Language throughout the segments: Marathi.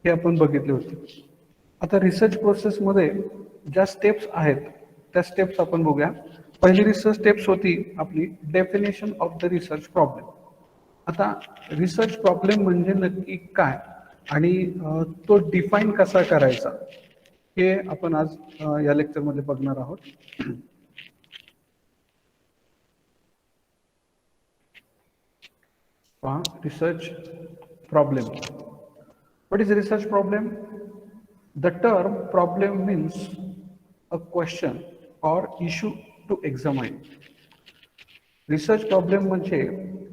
हे आपण बघितले होते. आता रिसर्च प्रोसेसमध्ये ज्या स्टेप्स आहेत त्या स्टेप्स आपण बघूया. पहिली रिसर्च स्टेप्स होती आपली definition of the research problem. आता रिसर्च प्रॉब्लेम म्हणजे नक्की काय आणि तो डिफाईन कसा करायचा हे आपण आज या लेक्चरमध्ये बघणार आहोत. Research problem. What is research problem? The term problem means a question or issue to examine. Research problem म्हणजे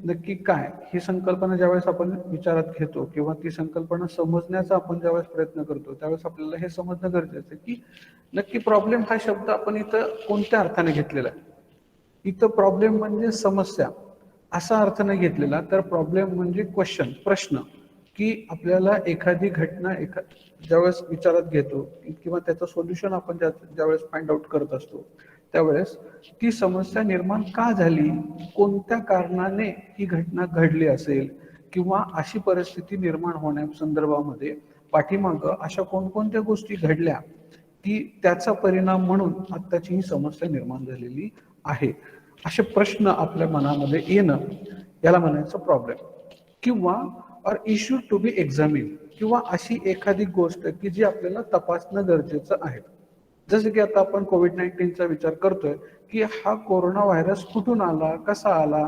नक्की काय ही संकल्पना ज्यावेळेस आपण विचारात घेतो किंवा ती संकल्पना समजण्याचा आपण ज्यावेळेस प्रयत्न करतो त्यावेळेस आपल्याला हे समजणं गरजेचं आहे की नक्की प्रॉब्लेम हा शब्द आपण इथं कोणत्या अर्थाने घेतलेला आहे. इथं प्रॉब्लेम म्हणजे समस्या असा अर्थ नाही घेतलेला, तर प्रॉब्लेम म्हणजे क्वेश्चन, प्रश्न, की आपल्याला एखादी घटना ज्यावेळेस विचारात घेतो किंवा त्याचं सोल्युशन आपण ज्यावेळेस फाइंड आउट करत असतो त्यावेळेस ती समस्या निर्माण का झाली, कोणत्या कारणाने ही घटना घडली असेल किंवा अशी परिस्थिती निर्माण होण्या संदर्भामध्ये पाठीमागं अशा कोणकोणत्या गोष्टी घडल्या की त्याचा परिणाम म्हणून आत्ताची ही समस्या निर्माण झालेली आहे, असे प्रश्न आपल्या मनामध्ये येणं याला म्हणायचं प्रॉब्लेम. किंवा or issue to be examine, किंवा अशी एखादी गोष्ट की जी आपल्याला तपासणं गरजेचं आहे. जसं की आता आपण कोविड-19चा विचार करतोय की हा कोरोना व्हायरस कुठून आला, कसा आला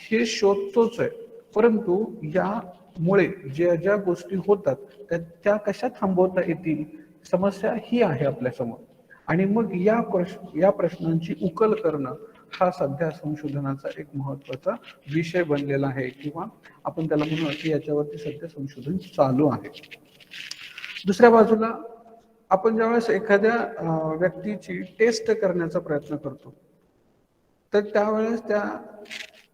हे शोधतोच आहे, परंतु यामुळे ज्या गोष्टी होतात त्या कशा थांबवता येतील, समस्या ही आहे आपल्यासमोर. आणि मग या प्रश्नांची उकल करणं हा सध्या संशोधनाचा एक महत्वाचा विषय बनलेला आहे किंवा आपण त्याला म्हणू की याच्यावरती सध्या संशोधन चालू आहे. दुसऱ्या बाजूला आपण ज्यावेळेस एखाद्या व्यक्तीची टेस्ट करण्याचा प्रयत्न करतो तर त्यावेळेस त्या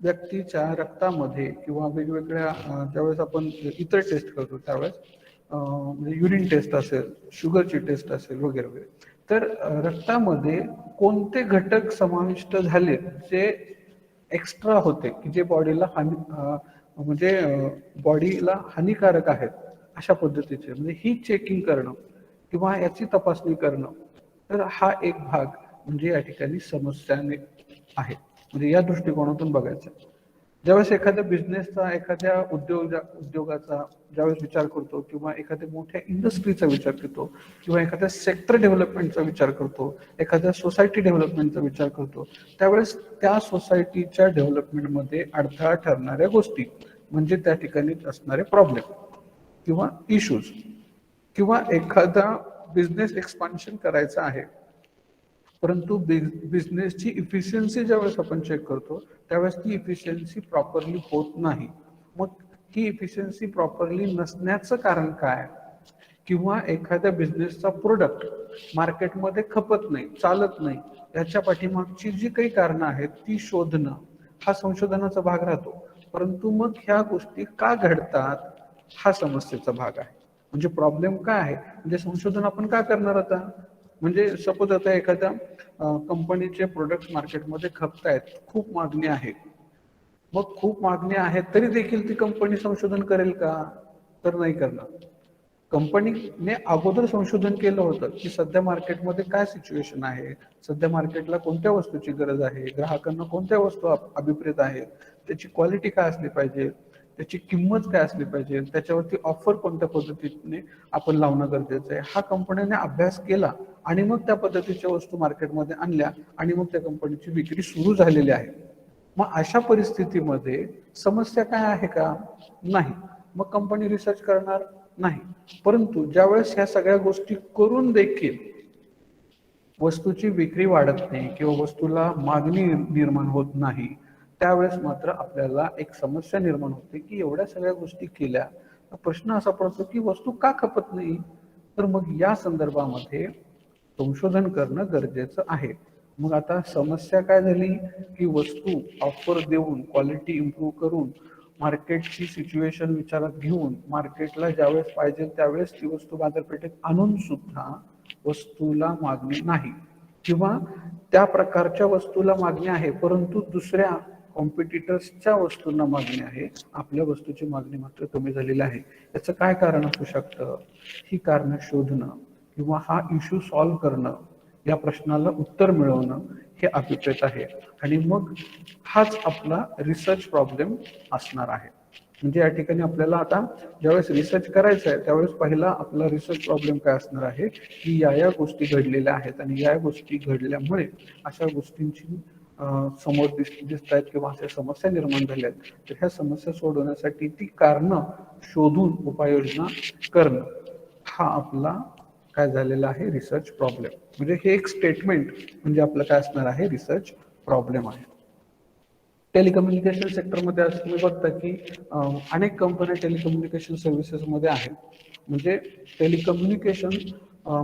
व्यक्तीच्या रक्तामध्ये किंवा वेगवेगळ्या ज्यावेळेस आपण इतर टेस्ट करतो त्यावेळेस म्हणजे युरिन टेस्ट असेल, शुगरची टेस्ट असेल वगैरे वगैरे, तर रक्तामध्ये कोणते घटक समाविष्ट झाले जे एक्स्ट्रा होते की जे बॉडीला म्हणजे बॉडीला हानिकारक आहेत अशा पद्धतीचे, म्हणजे ही चेकिंग करणं किंवा याची तपासणी करणं, तर हा एक भाग म्हणजे या ठिकाणी समस्याने आहे. म्हणजे या दृष्टिकोनातून बघायचं. ज्यावेळेस एखाद्या बिझनेसचा, एखाद्या उद्योगाचा ज्यावेळेस विचार करतो किंवा एखाद्या मोठ्या इंडस्ट्रीचा विचार करतो किंवा एखाद्या सेक्टर डेव्हलपमेंटचा विचार करतो, एखाद्या सोसायटी डेव्हलपमेंटचा विचार करतो, त्यावेळेस त्या सोसायटीच्या डेव्हलपमेंटमध्ये अडथळा ठरणाऱ्या गोष्टी म्हणजे त्या ठिकाणी असणारे प्रॉब्लेम किंवा इश्यूज, किंवा एखादा बिझनेस एक्सपान्शन करायचा आहे परंतु बिझनेसची इफिशियन्सी ज्यावेळेस आपण चेक करतो त्यावेळेस ती इफिशियन्सी प्रॉपरली होत नाही. मग ही इफिशियन्सी प्रॉपरली नसण्याचं कारण काय, किंवा एखाद्या बिझनेसचा प्रोडक्ट मार्केटमध्ये खपत नाही, चालत नाही, याच्या पाठीमागची जी काही कारणं आहेत ती शोधणं हा संशोधनाचा भाग राहतो. परंतु मग ह्या गोष्टी का घडतात हा समस्येचा भाग आहे. म्हणजे प्रॉब्लेम काय आहे, म्हणजे संशोधन आपण का करणार आता, म्हणजे सपोज आता एखाद्या कंपनीचे प्रोडक्ट मार्केटमध्ये खपतायत, खूप मागणी आहे, मग खूप मागणी आहे तरी देखील ती कंपनी संशोधन करेल का, तर नाही करणार. कंपनीने अगोदर संशोधन केलं होतं की सध्या मार्केटमध्ये काय सिच्युएशन आहे, सध्या मार्केटला कोणत्या वस्तूची गरज आहे, ग्राहकांना कोणत्या वस्तू अभिप्रेत आहेत, त्याची क्वालिटी काय असली पाहिजे, त्याची किंमत काय असली पाहिजे, त्याच्यावरती ऑफर कोणत्या पद्धतीने आपण लावणं गरजेचं आहे, हा कंपनीने अभ्यास केला आणि मग त्या पद्धतीच्या वस्तू मार्केटमध्ये आणल्या आणि मग त्या कंपनीची विक्री सुरू झालेली आहे. मग अशा परिस्थितीमध्ये समस्या काय आहे का, नाही. मग कंपनी रिसर्च करणार नाही. परंतु ज्यावेळेस ह्या सगळ्या गोष्टी करून देखील वस्तूची विक्री वाढत नाही किंवा वस्तूला मागणी निर्माण होत नाही, त्यावेळेस मात्र आपल्याला एक समस्या निर्माण होते की एवढ्या सगळ्या गोष्टी केल्या, प्रश्न असा पडतो की वस्तू का खपत नाही. तर मग या संदर्भामध्ये संशोधन करणं गरजेचं आहे. मग आता समस्या काय झाली की वस्तू ऑफर देऊन, क्वालिटी इम्प्रूव्ह करून, मार्केटची सिच्युएशन विचारात घेऊन, मार्केटला ज्यावेळेस पाहिजे त्यावेळेस ती वस्तू बाजारपेठेत आणून सुद्धा वस्तूला मागणी नाही, किंवा त्या प्रकारच्या वस्तूला मागणी आहे परंतु दुसऱ्या कॉम्पिटिटर्सच्या वस्तूंना मागणी आहे, आपल्या वस्तूची मागणी मात्र कमी झालेली आहे. याचं काय कारण असू शकतं? ही कारणं शोधणं किंवा हा इश्यू सॉल्व्ह करणं, या प्रश्नाला उत्तर मिळवणं हे अभिप्रेत आहे. आणि मग हाच आपला रिसर्च प्रॉब्लेम असणार आहे. म्हणजे या ठिकाणी आपल्याला आता ज्यावेळेस रिसर्च करायचा आहे त्यावेळेस पहिला आपला रिसर्च प्रॉब्लेम काय असणार आहे की या गोष्टी घडलेल्या आहेत आणि या गोष्टी घडल्यामुळे अशा गोष्टींची समोर दिसत आहेत किंवा अशा समस्या निर्माण झाल्या आहेत, तर ह्या समस्या सोडवण्यासाठी ती कारणं शोधून उपाययोजना करणं हा आपला काय झालेला आहे रिसर्च प्रॉब्लेम. म्हणजे हे एक स्टेटमेंट म्हणजे आपलं काय असणार आहे रिसर्च प्रॉब्लेम आहे. टेलिकम्युनिकेशन सेक्टरमध्ये असं तुम्ही बघता की अनेक कंपन्या टेलिकम्युनिकेशन सर्व्हिसेसमध्ये आहेत. म्हणजे टेलिकम्युनिकेशन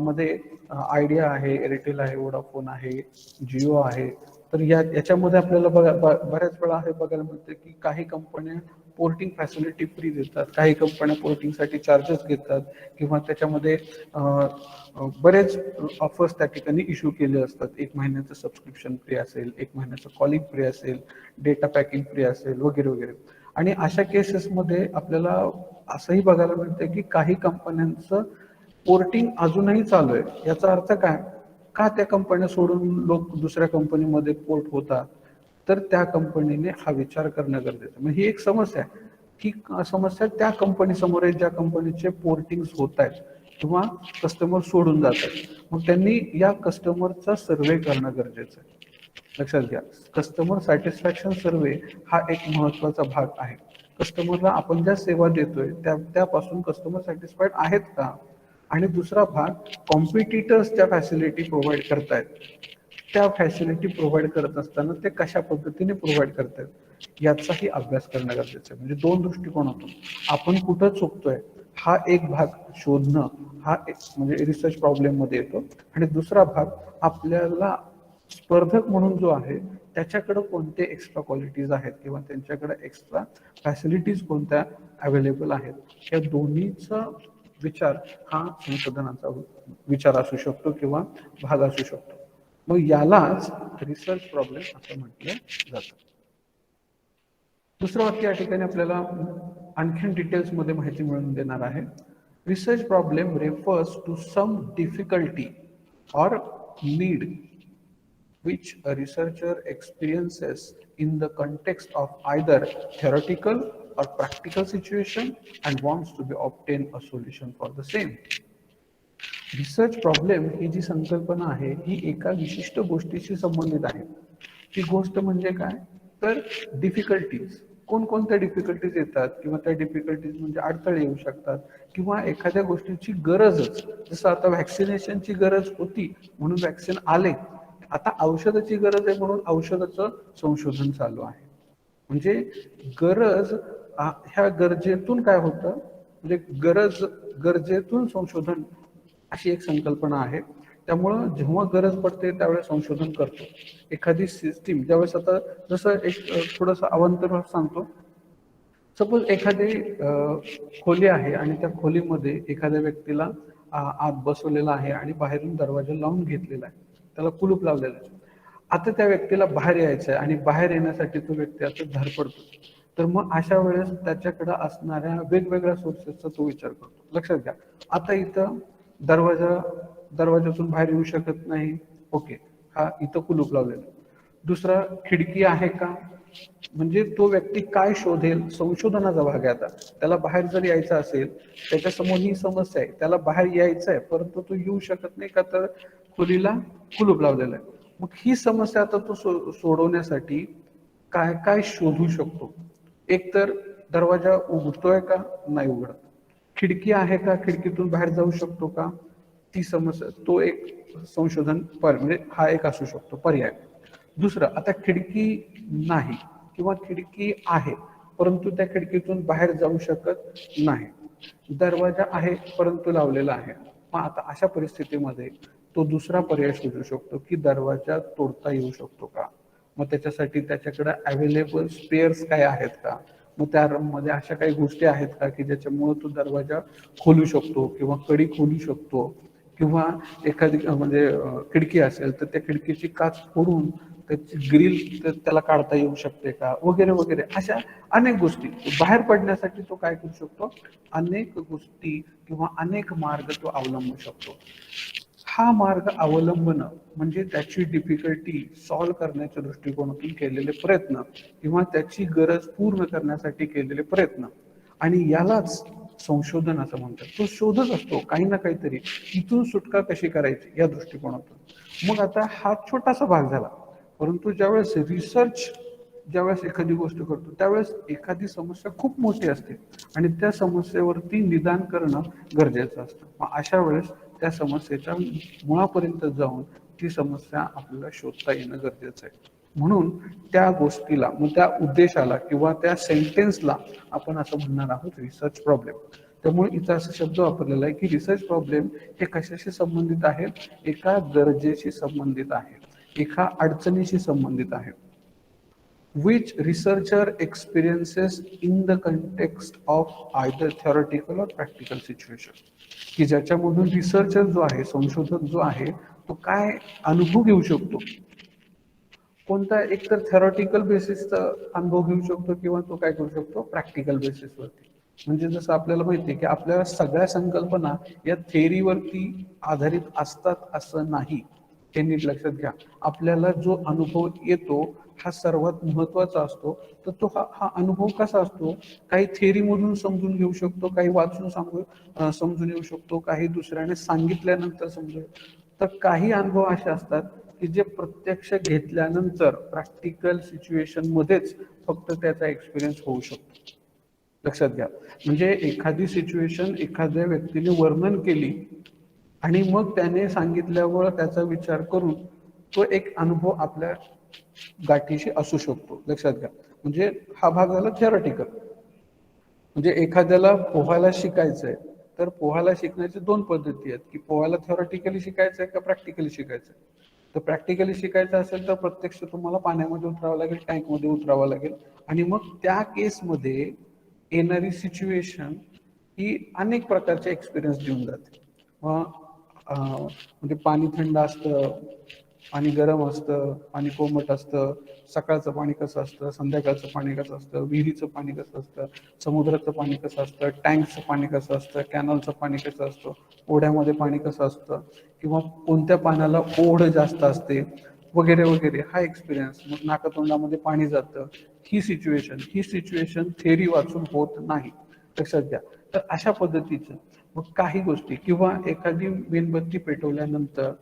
मध्ये आयडिया आहे, एअरटेल आहे, वोडाफोन आहे, जिओ आहे. तर याच्यामध्ये आपल्याला बऱ्याच वेळा हे बघायला मिळतं की काही कंपन्या पोर्टिंग फॅसिलिटी फ्री देतात, काही कंपन्या पोर्टिंगसाठी चार्जेस घेतात किंवा त्याच्यामध्ये बरेच ऑफर्स त्या ठिकाणी इश्यू केले असतात. 1 महिन्याचं सबस्क्रिप्शन फ्री असेल, 1 महिन्याचं कॉलिंग फ्री असेल, डेटा पॅकिंग फ्री असेल वगैरे वगैरे. आणि अशा केसेसमध्ये आपल्याला असंही बघायला मिळतं की काही कंपन्यांचं पोर्टिंग अजूनही चालू आहे. याचा अर्थ काय? का त्या कंपन्या सोडून लोक दुसऱ्या कंपनीमध्ये पोर्ट होतात? तर त्या कंपनीने हा विचार करणं गरजेचं. मग ही एक समस्या आहे. ही समस्या त्या कंपनी समोर आहे ज्या कंपनीचे पोर्टिंग होत आहेत किंवा कस्टमर सोडून जात आहेत. मग त्यांनी या कस्टमरचा सर्वे करणं गरजेचं आहे. लक्षात घ्या, कस्टमर सॅटिस्फॅक्शन सर्वे हा एक महत्वाचा भाग आहे. कस्टमरला आपण ज्या सेवा देतोय त्यापासून कस्टमर सॅटिस्फाईड आहेत का? आणि दुसरा भाग, कॉम्पिटिटर्स ज्या फॅसिलिटी प्रोव्हाइड करतायत त्या फॅसिलिटी प्रोव्हाइड करत असताना ते कशा पद्धतीने प्रोव्हाइड करतायत याचाही अभ्यास करणं गरजेचं आहे. म्हणजे दोन दृष्टिकोनातून आपण कुठं चुकतोय हा एक भाग शोधणं हा एक म्हणजे रिसर्च प्रॉब्लेम मध्ये येतो. आणि दुसरा भाग, आपल्याला स्पर्धक म्हणून जो आहे त्याच्याकडे कोणते एक्स्ट्रा क्वालिटीज आहेत किंवा त्यांच्याकडे एक्स्ट्रा फॅसिलिटीज कोणत्या अवेलेबल आहेत, या दोन्हीचा विचार हा संशोधनाचा विचार असू शकतो किंवा भाग असू शकतो. मग यालाच रिसर्च प्रॉब्लेम असं म्हटलं जातं. दुसरं वाक्य या ठिकाणी आपल्याला आणखीन डिटेल्स मध्ये माहिती मिळवून देणार आहे. Research problem refers to some difficulty or need which a researcher experiences in the context of either theoretical or practical situation and wants to be obtain a solution for the same. Research problem ही जी संकल्पना आहे ही एका विशिष्ट गोष्टीशी संबंधित आहे. ती गोष्ट म्हणजे काय? तर डिफिकल्टीज. कोणकोणत्या डिफिकल्टीज येतात किंवा त्या डिफिकल्टीज म्हणजे अडथळे येऊ शकतात किंवा एखाद्या गोष्टीची गरजच, जसं आता व्हॅक्सिनेशनची गरज होती म्हणून व्हॅक्सिन आले, आता औषधाची गरज आहे म्हणून औषधाचं संशोधन चालू आहे. म्हणजे गरज, ह्या गरजेतून काय होतं म्हणजे गरजेतून संशोधन अशी एक संकल्पना आहे. त्यामुळं जेव्हा गरज पडते त्यावेळेस संशोधन करतो. एखादी सिस्टीम ज्यावेळेस, आता जसं एक थोडंसं अवांतर सांगतो. सपोज एखादी खोली आहे आणि त्या खोलीमध्ये एखाद्या व्यक्तीला आत बसवलेला आहे आणि बाहेरून दरवाजा लावून घेतलेला आहे, त्याला कुलूप लावलेलं आहे. आता त्या व्यक्तीला बाहेर यायचं आहे आणि बाहेर येण्यासाठी तो व्यक्ती आता धडपडतो. तर मग अशा वेळेस त्याच्याकडे असणाऱ्या वेगवेगळ्या सोर्सेसचा तो विचार करतो. लक्षात घ्या, आता इथं दरवाजातून बाहेर येऊ शकत नाही, ओके, हा इथं कुलूप लावलेला. दुसरा, खिडकी आहे का? म्हणजे तो व्यक्ती काय शोधेल, संशोधनाचा भाग आहे. आता त्याला बाहेर जर यायचं असेल, त्याच्यासमोर ही समस्या आहे, त्याला बाहेर यायचं आहे परंतु तो येऊ शकत नाही का, तर खोलीला कुलूप लावलेलं आहे. मग ही समस्या आता तो सोडवण्यासाठी काय काय शोधू शकतो? एक तर दरवाजा उघडतोय का, नाही उघडत. खिडकी आहे का, खिडकीतून बाहेर जाऊ शकतो का, ती समस्या, तो एक संशोधन म्हणजे हा एक असू शकतो पर्याय. दुसरं, आता खिडकी नाही किंवा खिडकी आहे परंतु त्या खिडकीतून बाहेर जाऊ शकत नाही, दरवाजा आहे परंतु लावलेला आहे. मग आता अशा परिस्थितीमध्ये तो दुसरा पर्याय शोधू शकतो की दरवाजा तोडता येऊ शकतो का. मग त्याच्यासाठी त्याच्याकडे अवेलेबल स्पेअर्स काय आहेत का, मग त्यामध्ये अशा काही गोष्टी आहेत का की ज्याच्यामुळे तो दरवाजा खोलू शकतो किंवा कडी खोलू शकतो, किंवा एखादी म्हणजे खिडकी असेल तर त्या खिडकीची काच फोडून त्याची ग्रिल त्याला काढता येऊ शकते का, वगैरे वगैरे. अशा अनेक गोष्टी बाहेर पडण्यासाठी तो काय करू शकतो, अनेक गोष्टी किंवा अनेक मार्ग तो अवलंबू शकतो. हा मार्ग अवलंबणं म्हणजे त्याची डिफिकल्टी सॉल्व्ह करण्याच्या दृष्टिकोनातून केलेले प्रयत्न किंवा त्याची गरज पूर्ण करण्यासाठी केलेले प्रयत्न, आणि यालाच संशोधन असं म्हणतात. तो शोधत असतो काही ना काहीतरी, इथून सुटका कशी करायची या दृष्टिकोनातून. मग आता हा छोटासा भाग झाला, परंतु ज्यावेळेस रिसर्च, ज्यावेळेस एखादी गोष्ट करतो त्यावेळेस एखादी समस्या खूप मोठी असते आणि त्या समस्येवरती निदान करणं गरजेचं असतं. मग अशा वेळेस त्या समस्येच्या मुळापर्यंत जाऊन ती समस्या आपल्याला शोधता येणं गरजेचं आहे. म्हणून त्या गोष्टीला, मग त्या उद्देशाला किंवा त्या सेंटेन्सला आपण असं म्हणणार आहोत रिसर्च प्रॉब्लेम. त्यामुळे इथं असा शब्द वापरलेला आहे की रिसर्च प्रॉब्लेम हे कशाशी संबंधित आहेत, एका गरजेशी संबंधित आहेत, एका अडचणीशी संबंधित आहे. which researcher experiences in the context of either theoretical or practical situation. की ज्याच्यामधून रिसर्चर जो आहे, संशोधक जो आहे, तो काय अनुभव घेऊ शकतो, कोणता एकतर थेरॉटिकल बेसिसचा अनुभव घेऊ शकतो किंवा तो काय करू शकतो प्रॅक्टिकल बेसिसवरती. म्हणजे जसं आपल्याला माहिती आहे की आपल्या सगळ्या संकल्पना या थेअरीवरती आधारित असतात असं नाही, हे नीट लक्षात घ्या. आपल्याला जो अनुभव येतो हा सर्वात महत्वाचा असतो. तर तो हा अनुभव कसा असतो, काही थेअरीमधून समजून घेऊ शकतो, काही वाचून समजून येऊ शकतो, काही दुसऱ्याने सांगितल्यानंतर समजून. तर काही अनुभव असे असतात की जे प्रत्यक्ष घेतल्यानंतर प्रॅक्टिकल सिच्युएशन मध्येच फक्त त्याचा एक्सपिरियन्स होऊ शकतो. लक्षात घ्या. म्हणजे एखादी सिच्युएशन एखाद्या व्यक्तीने वर्णन केली आणि मग त्याने सांगितल्यावर त्याचा विचार करून तो एक अनुभव आपल्या गाठीशी असू शकतो. लक्षात घ्या. म्हणजे हा भाग झाला थिअरॉटिकल. म्हणजे एखाद्याला पोहायला शिकायचंय, तर पोहायला शिकण्याच्या दोन पद्धती आहेत, की पोहायला थिअरॉटिकली शिकायचंय का प्रॅक्टिकली शिकायचंय. तर प्रॅक्टिकली शिकायचं असेल तर प्रत्यक्ष तुम्हाला पाण्यामध्ये उतरावं लागेल, टँकमध्ये उतरावं लागेल, आणि मग त्या केसमध्ये येणारी सिच्युएशन ही अनेक प्रकारचे एक्सपिरियन्स देऊन जाते. मग म्हणजे पाणी थंड असतं, पाणी गरम असतं, पाणी कोमट असतं, सकाळचं पाणी कसं असतं, संध्याकाळचं पाणी कसं असतं, विहिरीचं पाणी कसं असतं, समुद्राचं पाणी कसं असतं, टँकचं पाणी कसं असतं, कॅनलचं पाणी कसं असतं, ओढ्यामध्ये पाणी कसं असतं, किंवा कोणत्या पाण्याला ओढ जास्त असते, वगैरे वगैरे. हा एक्सपिरियन्स. मग नाकातोंडामध्ये पाणी जातं, ही सिच्युएशन थेअरी वाचून होत नाही. लक्षात घ्या. तर अशा पद्धतीचं मग काही गोष्टी, किंवा एखादी मेणबत्ती पेटवल्यानंतर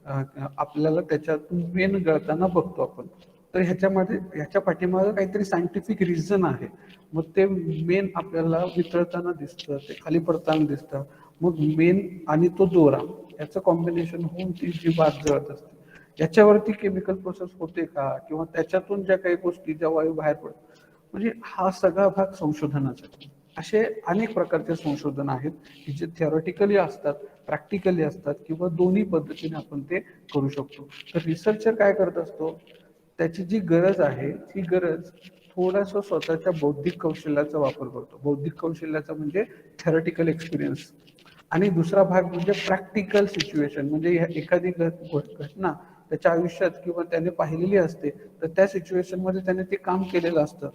आपल्याला त्याच्यातून मेण गळताना बघतो आपण, तर ह्याच्या पाठीमागे काहीतरी सायंटिफिक रिझन आहे. मग ते मेण आपल्याला वितळताना दिसतं, ते खाली पडताना दिसतं. मग मेण आणि तो दोरा याचं कॉम्बिनेशन होऊन ती जी वात जळत असते, याच्यावरती केमिकल प्रोसेस होते का, किंवा त्याच्यातून ज्या काही गोष्टी, ज्या वायू बाहेर पडतात, म्हणजे हा सगळा भाग संशोधनाचा. असे अनेक प्रकारचे संशोधन आहेत की जे थिअरॉटिकली असतात, प्रॅक्टिकली असतात, किंवा दोन्ही पद्धतीने आपण ते करू शकतो. तर रिसर्चर काय करत असतो, त्याची जी गरज आहे ती गरज थोडासा स्वतःच्या बौद्धिक कौशल्याचा वापर करतो. बौद्धिक कौशल्याचा म्हणजे थेरॉटिकल एक्सपिरियन्स, आणि दुसरा भाग म्हणजे प्रॅक्टिकल सिच्युएशन. म्हणजे एखादी घटना त्याच्या आयुष्यात किंवा त्याने पाहिलेली असते, तर त्या सिच्युएशनमध्ये त्याने ते काम केलेलं असतं,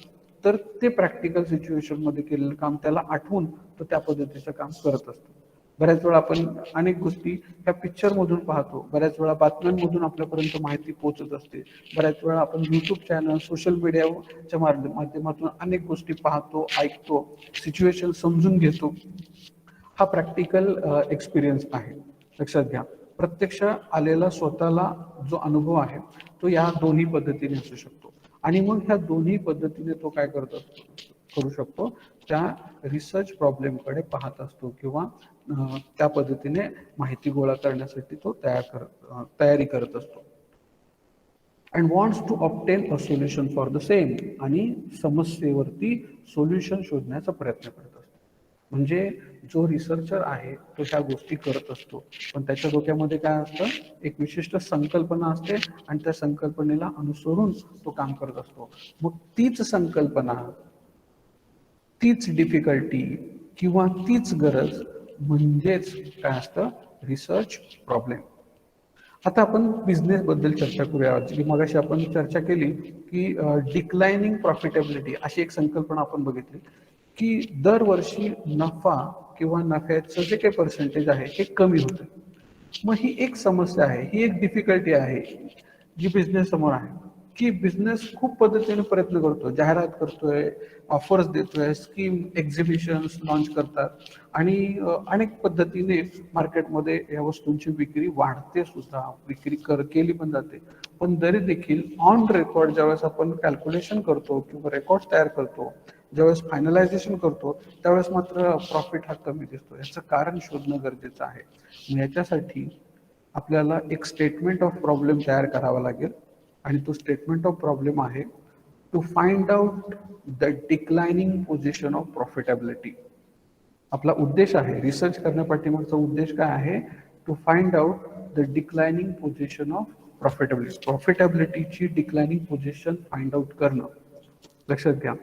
तर ते प्रॅक्टिकल सिच्युएशनमध्ये केलेलं काम त्याला आठवून तो त्या पद्धतीचं काम करत असतो. बऱ्याच वेळा आपण अनेक गोष्टी ह्या पिक्चरमधून पाहतो, बऱ्याच वेळा बातम्यांमधून आपल्यापर्यंत माहिती पोहोचत असते, बऱ्याच वेळा आपण यूट्यूब चॅनल, सोशल मीडियाच्या माध्यमातून अनेक गोष्टी पाहतो, ऐकतो, सिच्युएशन समजून घेतो. हा प्रॅक्टिकल एक्सपिरियन्स आहे. लक्षात घ्या. प्रत्यक्ष आलेला स्वतःला जो अनुभव आहे तो या दोन्ही पद्धतीने असू शकतो, आणि मग ह्या दोन्ही पद्धतीने तो काय करत असतो, करू शकतो, त्या रिसर्च प्रॉब्लेमकडे पाहत असतो, किंवा त्या पद्धतीने माहिती गोळा करण्यासाठी तो तयारी करत असतो. And wants to obtain a solution for the same, आणि समस्येवरती सोल्युशन शोधण्याचा प्रयत्न करत असतो. म्हणजे जो रिसर्चर आहे तो त्या गोष्टी करत असतो, पण त्याच्या डोक्यामध्ये काय असतं, एक विशिष्ट संकल्पना असते, आणि त्या संकल्पनेला अनुसरून तो काम करत असतो. मग तीच संकल्पना, तीच डिफिकल्टी किंवा तीच गरज म्हणजेच काय असतं, रिसर्च प्रॉब्लेम. आता आपण बिझनेस बद्दल चर्चा करूया. की मगाशी आपण चर्चा केली की डिक्लाइनिंग प्रॉफिटेबिलिटी अशी एक संकल्पना आपण बघितली की दरवर्षी नफा किंवा नफ्याचं जे काही पर्सेंटेज आहे हे कमी होतं. मग ही एक समस्या आहे, ही एक डिफिकल्टी आहे जी बिझनेस समोर आहे, की बिझनेस खूप पद्धतीने प्रयत्न करतो, जाहिरात करतोय, ऑफर्स देतोय, स्कीम एक्झिबिशन्स लॉन्च करतात आणि अनेक पद्धतीने मार्केटमध्ये या वस्तूंची विक्री वाढते सुद्धा, विक्री केली पण जाते. पण तरी देखील ऑन रेकॉर्ड ज्यावेळेस आपण कॅल्क्युलेशन करतो किंवा रेकॉर्ड तयार करतो, ज्यावेळेस फायनलायझेशन करतो, त्यावेळेस मात्र प्रॉफिट हा कमी दिसतो. याचं कारण शोधणं गरजेचं आहे. मग याच्यासाठी आपल्याला एक स्टेटमेंट ऑफ प्रॉब्लेम तयार करावा लागेल आणि तो स्टेटमेंट ऑफ प्रॉब्लेम आहे to find out the declining position of profitability. आपला उद्देश आहे, रिसर्च करण्यापाठीमागचा उद्देश काय आहे? To find out the declining position of profitability. प्रॉफिटेबिलिटीची डिक्लाइनिंग पोझिशन फाइंड आउट करणं. लक्षात घ्या,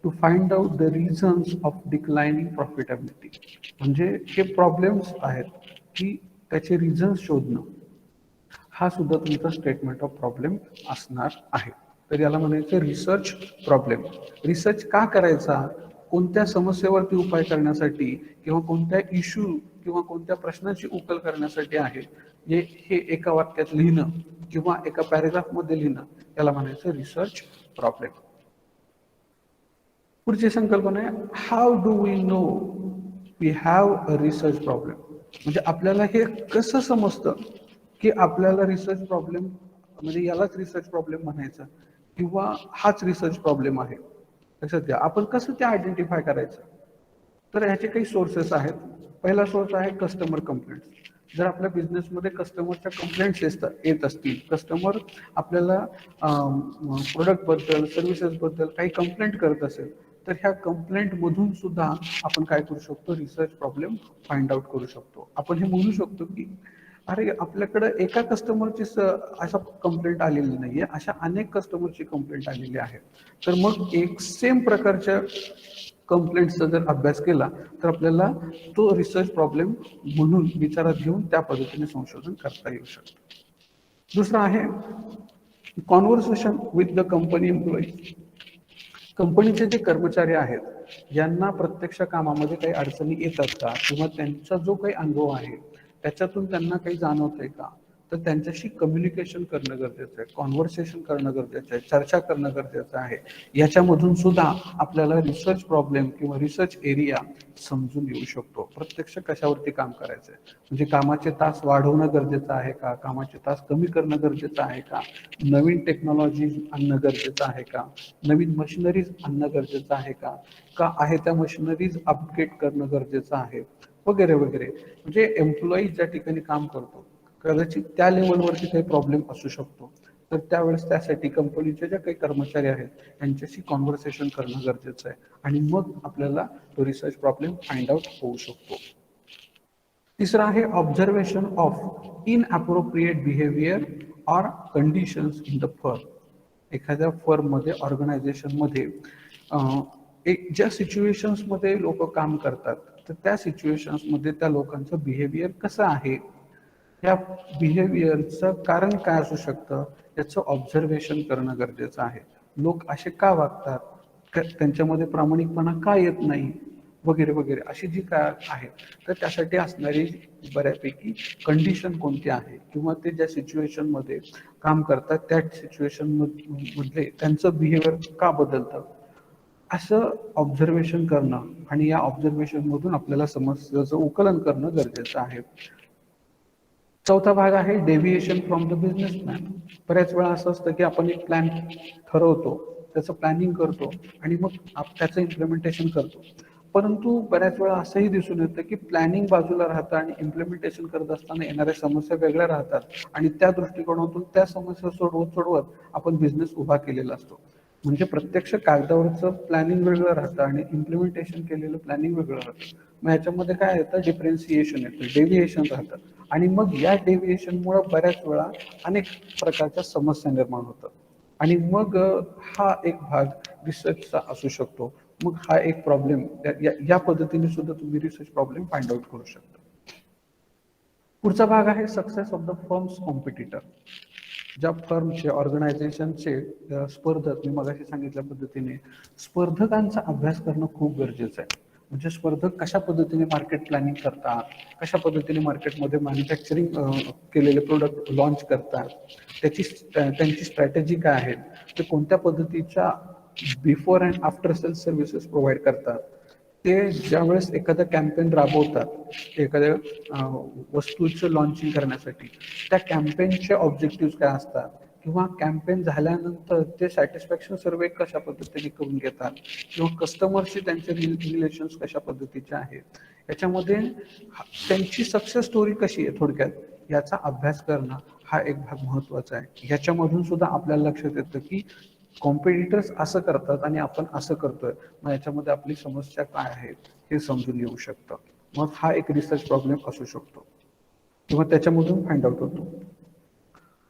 to find out the reasons of declining profitability म्हणजे हे प्रॉब्लेम्स आहेत की त्याचे रिझन्स शोधणं, हा सुद्धा तुमचा स्टेटमेंट ऑफ प्रॉब्लेम असणार आहे. तर याला म्हणायचं रिसर्च प्रॉब्लेम. रिसर्च का करायचा? कोणत्या समस्येवरती उपाय करण्यासाठी किंवा कोणत्या इश्यू किंवा कोणत्या प्रश्नाची उकल करण्यासाठी आहे, हे एका वाक्यात लिहिणं किंवा एका पॅरेग्राफमध्ये लिहिणं, याला म्हणायचं रिसर्च प्रॉब्लेम. पुढची संकल्पना आहे how do we know we have a research problem. म्हणजे आपल्याला हे कसं समजतं की आपल्याला रिसर्च प्रॉब्लेम म्हणजे यालाच रिसर्च प्रॉब्लेम म्हणायचं किंवा हाच रिसर्च प्रॉब्लेम आहे. लक्षात घ्या, आपण कसं ते आयडेंटिफाय करायचं? तर ह्याचे काही सोर्सेस आहेत. पहिला सोर्स आहे कस्टमर कंप्लेंट्स. जर आपल्या बिझनेसमध्ये कस्टमरच्या कंप्लेंट्स येत असतील, कस्टमर आपल्याला प्रोडक्टबद्दल सर्व्हिसेसबद्दल काही कंप्लेंट करत असेल, तर ह्या कंप्लेंटमधून सुद्धा आपण काय करू शकतो? रिसर्च प्रॉब्लेम फाइंड आउट करू शकतो. आपण हे म्हणू शकतो की अरे आपल्याकडे एका कस्टमरची अशा कंप्लेंट आलेली नाहीये, अशा अनेक कस्टमरची कंप्लेंट आलेली आहे. तर मग एक सेम प्रकारच्या कंप्लेंट्सचा जर अभ्यास केला तर आपल्याला तो रिसर्च प्रॉब्लेम म्हणून विचारात घेऊन त्या पद्धतीने संशोधन करता येऊ शकतं. दुसरा आहे conversation with the company employee. कंपनीचे जे कर्मचारी आहेत यांना प्रत्यक्ष कामामध्ये काही अडचणी येतात का किंवा त्यांचा जो काही अनुभव आहे त्याच्यातून त्यांना काही जाणवतंय का, तर त्यांच्याशी कम्युनिकेशन करणं गरजेचं आहे, कॉन्व्हर्सेशन करणं गरजेचं आहे, चर्चा करणं गरजेचं आहे. याच्यामधून सुद्धा आपल्याला रिसर्च प्रॉब्लेम किंवा रिसर्च एरिया समजून येऊ शकतो. प्रत्यक्ष कशावरती काम करायचं आहे, म्हणजे कामाचे तास वाढवणं गरजेचं आहे का, कामाचे तास कमी करणं गरजेचं आहे का, नवीन टेक्नॉलॉजी आणणं गरजेचं आहे का, नवीन मशिनरीज आणणं गरजेचं आहे का, का आहे त्या मशिनरीज अपग्रेड करणं गरजेचं आहे, वगैरे वगैरे. म्हणजे एम्प्लॉई ज्या ठिकाणी काम करतो कदाचित त्या लेवलवरती काही प्रॉब्लेम असू शकतो, तर त्यावेळेस त्यासाठी कंपनीचे जे काही कर्मचारी आहेत त्यांच्याशी कॉन्व्हर्सेशन करणं गरजेचं आहे आणि मग आपल्याला तो रिसर्च प्रॉब्लेम फाइंड आउट होऊ शकतो. तिसरा आहे observation of inappropriate behaviour or conditions in the firm. एखाद्या फर्ममध्ये ऑर्गनायझेशनमध्ये एक ज्या सिच्युएशन्समध्ये लोक काम करतात तर त्या सिच्युएशन्समध्ये त्या लोकांचं बिहेवियर कसं आहे, या बिहेवियरचं कारण काय असू शकतं याचं ऑब्झर्वेशन करणं गरजेचं आहे. लोक असे का वागतात, त्यांच्यामध्ये प्रामाणिकपणा का येत नाही, वगैरे वगैरे अशी जी काय आहे, तर त्यासाठी असणारी बऱ्यापैकी कंडिशन कोणती आहे किंवा ते ज्या सिच्युएशनमध्ये काम करतात त्या सिच्युएशन मधले त्यांचं बिहेवियर का बदलतं, असं ऑब्झर्वेशन करणं आणि या ऑब्झर्वेशनमधून आपल्याला समस्येचं उकलन करणं गरजेचं आहे. चौथा भाग आहे deviation from the business plan. बऱ्याच वेळा असं असतं की आपण एक प्लॅन ठरवतो, त्याचं प्लॅनिंग करतो आणि मग त्याचं इम्प्लिमेंटेशन करतो. परंतु बऱ्याच वेळा असंही दिसून येतं की प्लॅनिंग बाजूला राहतं आणि इम्प्लिमेंटेशन करत असताना येणाऱ्या समस्या वेगळ्या राहतात आणि त्या दृष्टिकोनातून त्या समस्या सोडवत सोडवत आपण बिझनेस उभा केलेला असतो. म्हणजे प्रत्यक्ष कागदावरचं प्लॅनिंग वेगळं राहतं आणि इम्प्लिमेंटेशन केलेलं प्लॅनिंग वेगळं राहतं. मग ह्याच्यामध्ये काय येतं? डिफरेन्सिएशन येतं, डेव्हिएशन राहतं आणि मग या डेव्हिएशनमुळे बऱ्याच वेळा अनेक प्रकारच्या समस्या निर्माण होतात आणि मग हा एक भाग रिसर्चचा असू शकतो. मग हा एक प्रॉब्लेम या पद्धतीने सुद्धा तुम्ही रिसर्च प्रॉब्लेम फाइंड आउट करू शकता. पुढचा भाग आहे success of the firms competitor. ज्या फर्मचे ऑर्गनायझेशनचे स्पर्धक, मी मगाशी सांगितल्या पद्धतीने स्पर्धकांचा अभ्यास करणं खूप गरजेचं आहे. म्हणजे स्पर्धक कशा पद्धतीने मार्केट प्लॅनिंग करतात, कशा पद्धतीने मार्केटमध्ये मॅन्युफॅक्चरिंग केलेले प्रोडक्ट लॉन्च करतात, त्यांची स्ट्रॅटेजी काय आहे, ते कोणत्या पद्धतीच्या before and after sales services provide करतात, ते ज्यावेळेस एखादं कॅम्पेन राबवतात एखाद्या वस्तूचं लॉन्चिंग करण्यासाठी, त्या कॅम्पेनचे ऑब्जेक्टिव्ह काय असतात, किंवा कॅम्पेन झाल्यानंतर ते सॅटिस्फॅक्शन सर्वे कशा पद्धतीने करून घेतात, किंवा कस्टमरशी त्यांचे रिलेशन्स कशा पद्धतीचे आहेत, याच्यामध्ये त्यांची सक्सेस स्टोरी कशी आहे थोडक्यात याचा अभ्यास करणं हा एक भाग महत्त्वाचा आहे. ह्याच्यामधून सुद्धा आपल्याला लक्षात येतं की कॉम्पिटिटर्स असं करतात आणि आपण असं करतोय, मग याच्यामध्ये आपली समस्या काय आहे हे समजून येऊ शकतं. मग हा एक रिसर्च प्रॉब्लेम असू शकतो किंवा त्याच्यामधून फाइंड आउट होतो.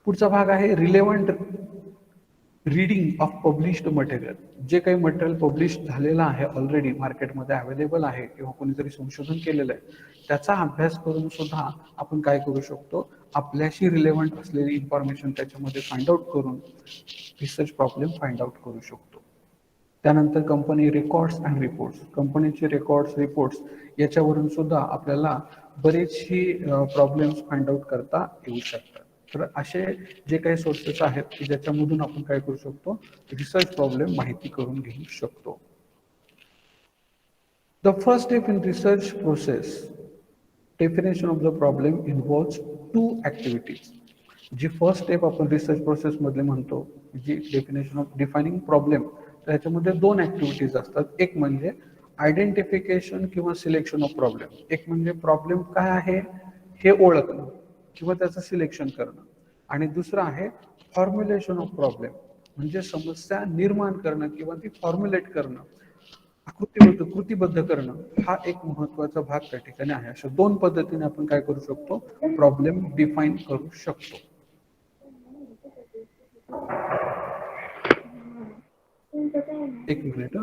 पुढचा भाग आहे relevant reading of published material. जे काही मटेरियल पब्लिश झालेलं आहे, ऑलरेडी मार्केटमध्ये अवेलेबल आहे किंवा कोणीतरी संशोधन केलेलं आहे, त्याचा अभ्यास करून सुद्धा आपण काय करू शकतो, आपल्याशी रिलेव्हंट असलेली इन्फॉर्मेशन त्याच्यामध्ये फाइंड आउट करून रिसर्च प्रॉब्लेम फाइंड आउट करू शकतो. त्यानंतर कंपनी रेकॉर्ड्स अँड रिपोर्ट्स. कंपनीचे रेकॉर्ड्स रिपोर्ट्स याच्यावरून सुद्धा आपल्याला बरेचशी प्रॉब्लेम्स फाइंड आउट करता येऊ शकतात. तर असे जे काही सोर्सेस आहेत की ज्याच्यामधून आपण काय करू शकतो, रिसर्च प्रॉब्लेम माहिती करून घेऊ शकतो. The first step in research process definition of the problem involves two activities. जी फर्स्ट स्टेप आपण रिसर्च प्रोसेसमध्ये म्हणतो, जी डेफिनेशन ऑफ डिफायनिंग प्रॉब्लेम, तर ह्याच्यामध्ये दोन ॲक्टिव्हिटीज असतात. एक म्हणजे आयडेंटिफिकेशन किंवा सिलेक्शन ऑफ प्रॉब्लेम. एक म्हणजे प्रॉब्लेम काय आहे हे ओळखणं किंवा त्याचं सिलेक्शन करणं, आणि दुसरं आहे फॉर्म्युलेशन ऑफ प्रॉब्लेम, म्हणजे समस्या निर्माण करणं किंवा ती फॉर्म्युलेट करणं, कृतीबद्ध करणं. हा एक महत्वाचा भाग त्या ठिकाणी आहे. अशा दोन पद्धतीने आपण काय करू शकतो, प्रॉब्लेम डिफाईन करू शकतो. एक मिनिट.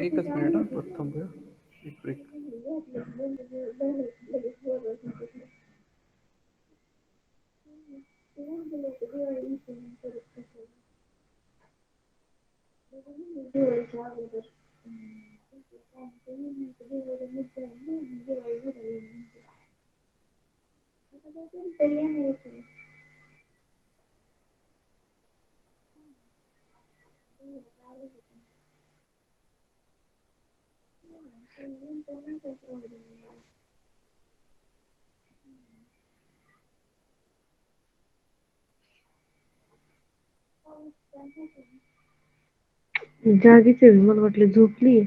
एकच मिनिट, प्रथम एक ब्रेक. जागीच आहे, मला वाटलं झोपली.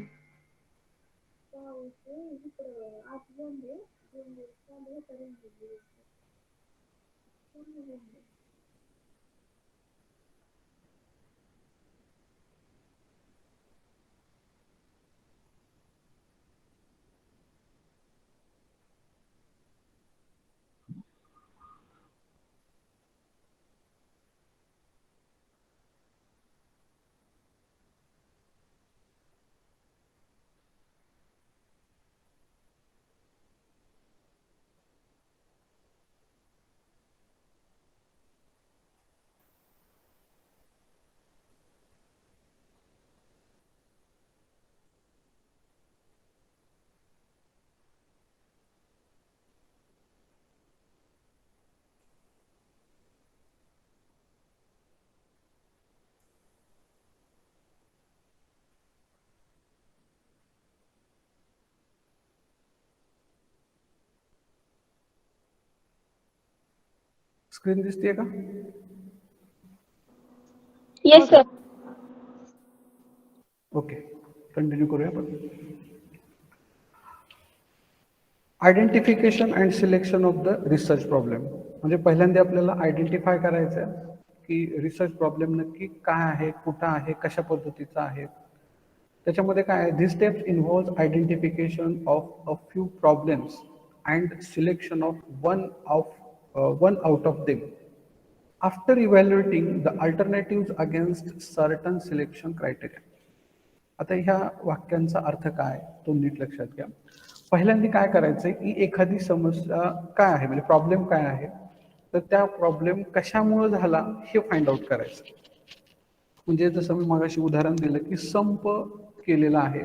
स्क्रीन दिसतेय का? Yes sir. ओके, कंटिन्यू करूया आपण. Identification and selection of the research problem. म्हणजे पहिल्यांदा आपल्याला आयडेंटिफाय करायचं आहे की रिसर्च प्रॉब्लेम नक्की काय आहे, कुठं आहे, कशा पद्धतीचा आहे. त्याच्यामध्ये काय आहे, this steps involve identification of a few problems and selection of one out of them after evaluating the alternative against certain selection criteria. आता ह्या वाक्यांचा अर्थ काय तो नीट लक्षात घ्या. पहिल्यांदा काय करायचंय की एखादी समस्या काय आहे, म्हणजे प्रॉब्लेम काय आहे, तर त्या प्रॉब्लेम कशामुळे झाला हे फाइंड आउट करायचं. म्हणजे जसं मी मगाशी उदाहरण दिलं की संप केलेला आहे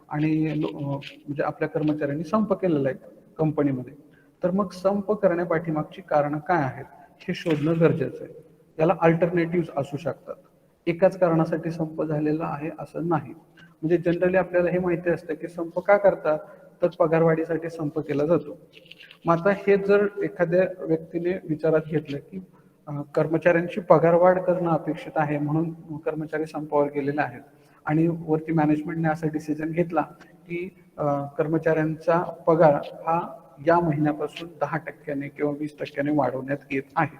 आणि म्हणजे आपल्या कर्मचाऱ्यांनी संप केलेला आहे कंपनीमध्ये, तर मग संप करण्यापाठीमागची कारणं काय आहेत हे शोधणं गरजेचं आहे. याला अल्टरनेटिव्ह असू शकतात. एकाच कारणासाठी संप झालेला आहे असं नाही. म्हणजे जनरली आपल्याला हे माहिती असतं की संप का करतात, तर पगारवाढीसाठी संप केला जातो. मग आता हे जर एखाद्या व्यक्तीने विचारात घेतलं की कर्मचाऱ्यांची पगारवाढ करणं अपेक्षित आहे म्हणून कर्मचारी संपावर गेलेले आहेत आणि वरती मॅनेजमेंटने असा डिसिजन घेतला की कर्मचाऱ्यांचा पगार हा या महिन्यापासून 10% किंवा 20% वाढवण्यात येत आहे.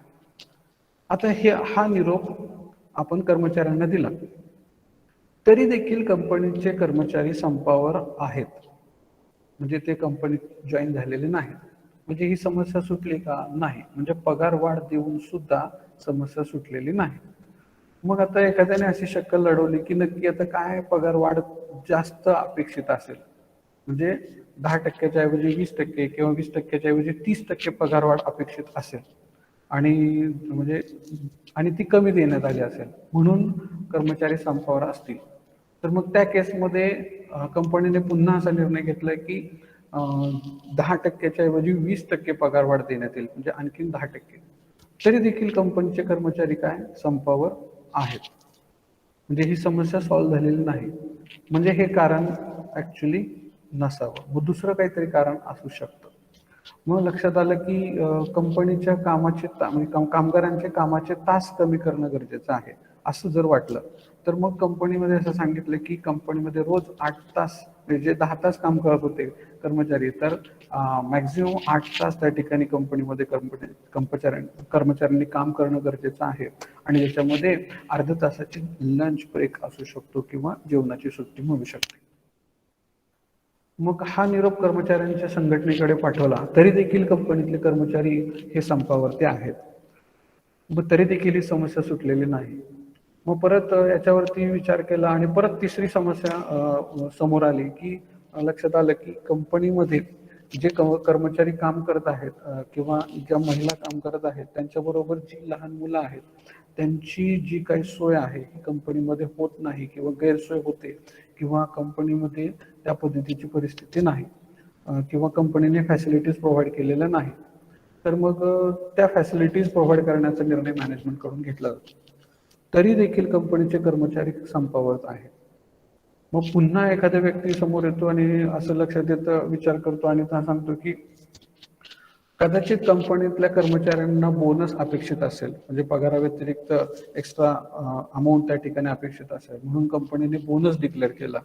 आता हा निरोप आपण कर्मचाऱ्यांना दिला, तरी देखील कंपनीचे कर्मचारी संपावर आहेत, म्हणजे ते कंपनीत जॉईन झालेले नाहीत. म्हणजे ही समस्या सुटली का? नाही. म्हणजे पगार वाढ देऊन सुद्धा समस्या सुटलेली नाही. मग आता एखाद्याने अशी शक्कल लढवली की नक्की आता काय पगार वाढ जास्त अपेक्षित असेल, म्हणजे 10%च्या ऐवजी 20% किंवा 20%च्या ऐवजी 30% पगार वाढ अपेक्षित असेल आणि म्हणजे आणि ती कमी देण्यात आली असेल म्हणून कर्मचारी संपावर असतील, तर मग त्या केसमध्ये कंपनीने पुन्हा असा निर्णय घेतलाय की 10%च्या ऐवजी 20% पगार वाढ देण्यात येईल, म्हणजे आणखीन 10%. तरी देखील कंपनीचे कर्मचारी काय संपावर आहेत, म्हणजे ही समस्या सॉल्व्ह झालेली नाही. म्हणजे हे कारण ऍक्च्युली नसावं, मग दुसरं काहीतरी कारण असू शकतं. मग लक्षात आलं की कंपनीच्या कामाचे म्हणजे कामगारांचे कामाचे तास कमी करणं गरजेचं आहे असं जर वाटलं, तर मग कंपनीमध्ये असं सांगितलं की कंपनीमध्ये रोज 8 तास, म्हणजे 10 तास काम करत होते कर्मचारी, तर मॅक्झिमम 8 तास त्या ठिकाणी कंपनीमध्ये कर्मचाऱ्यांनी काम करणं गरजेचं आहे आणि याच्यामध्ये अर्ध्या तासाची लंच ब्रेक असू शकतो किंवा जेवणाची सुट्टी मिळू शकते. मग हा निरोप कर्मचाऱ्यांच्या संघटनेकडे पाठवला, तरी देखील कंपनीतले कर्मचारी हे संपावरती आहेत, मग तरी देखील ही समस्या सुटलेली नाही. मग परत याच्यावरती विचार केला आणि परत तिसरी समस्या समोर आली की लक्षात आलं की कंपनीमध्ये जे कर्मचारी काम करत आहेत किंवा ज्या महिला काम करत आहेत त्यांच्याबरोबर जी लहान मुलं आहेत त्यांची जी काही सोय आहे कंपनीमध्ये होत नाही किंवा गैरसोय होते किंवा कंपनीमध्ये त्या पद्धतीची परिस्थिती नाही किंवा कंपनीने फॅसिलिटीज प्रोव्हाइड केलेल्या नाही, तर मग त्या फॅसिलिटीज प्रोव्हाइड करण्याचा निर्णय मॅनेजमेंटकडून घेतला जातो. तरी देखील कंपनीचे कर्मचारी संपावर आहेत. मग पुन्हा एखाद्या व्यक्ती समोर येतो आणि असं लक्षात येतं, विचार करतो आणि सांगतो की कदाचित कंपनीतल्या कर्मचाऱ्यांना बोनस अपेक्षित असेल, म्हणजे पगाराव्यतिरिक्त एक्स्ट्रा अमाऊंट त्या ठिकाणी अपेक्षित असेल म्हणून कंपनीने बोनस डिक्लेअर केला.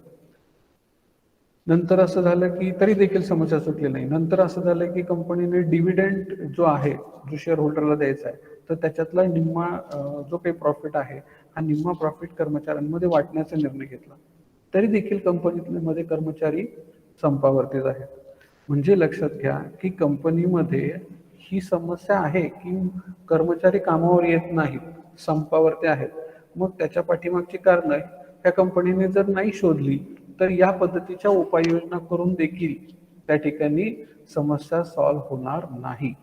नंतर असं झालं की तरी देखील समस्या सुटली नाही. नंतर असं झालं की कंपनीने डिव्हिडंड जो आहे, जो शेअर होल्डरला द्यायचा आहे, तर त्याच्यातला निम्मा जो काही प्रॉफिट आहे हा निम्मा प्रॉफिट कर्मचाऱ्यांमध्ये वाटण्याचा निर्णय घेतला. तरी देखील कंपनीमध्ये कर्मचारी संपावरतीच आहेत. म्हणजे लक्षात घ्या की कंपनीमध्ये ही समस्या आहे की कर्मचारी कामावर येत नाहीत, संपावरती आहेत. मग त्याच्या पाठीमागची कारणं त्या कंपनीने जर नाही शोधली तर या पद्धतीच्या उपाययोजना करून देखील त्या ठिकाणी समस्या सॉल्व्ह होणार नाही.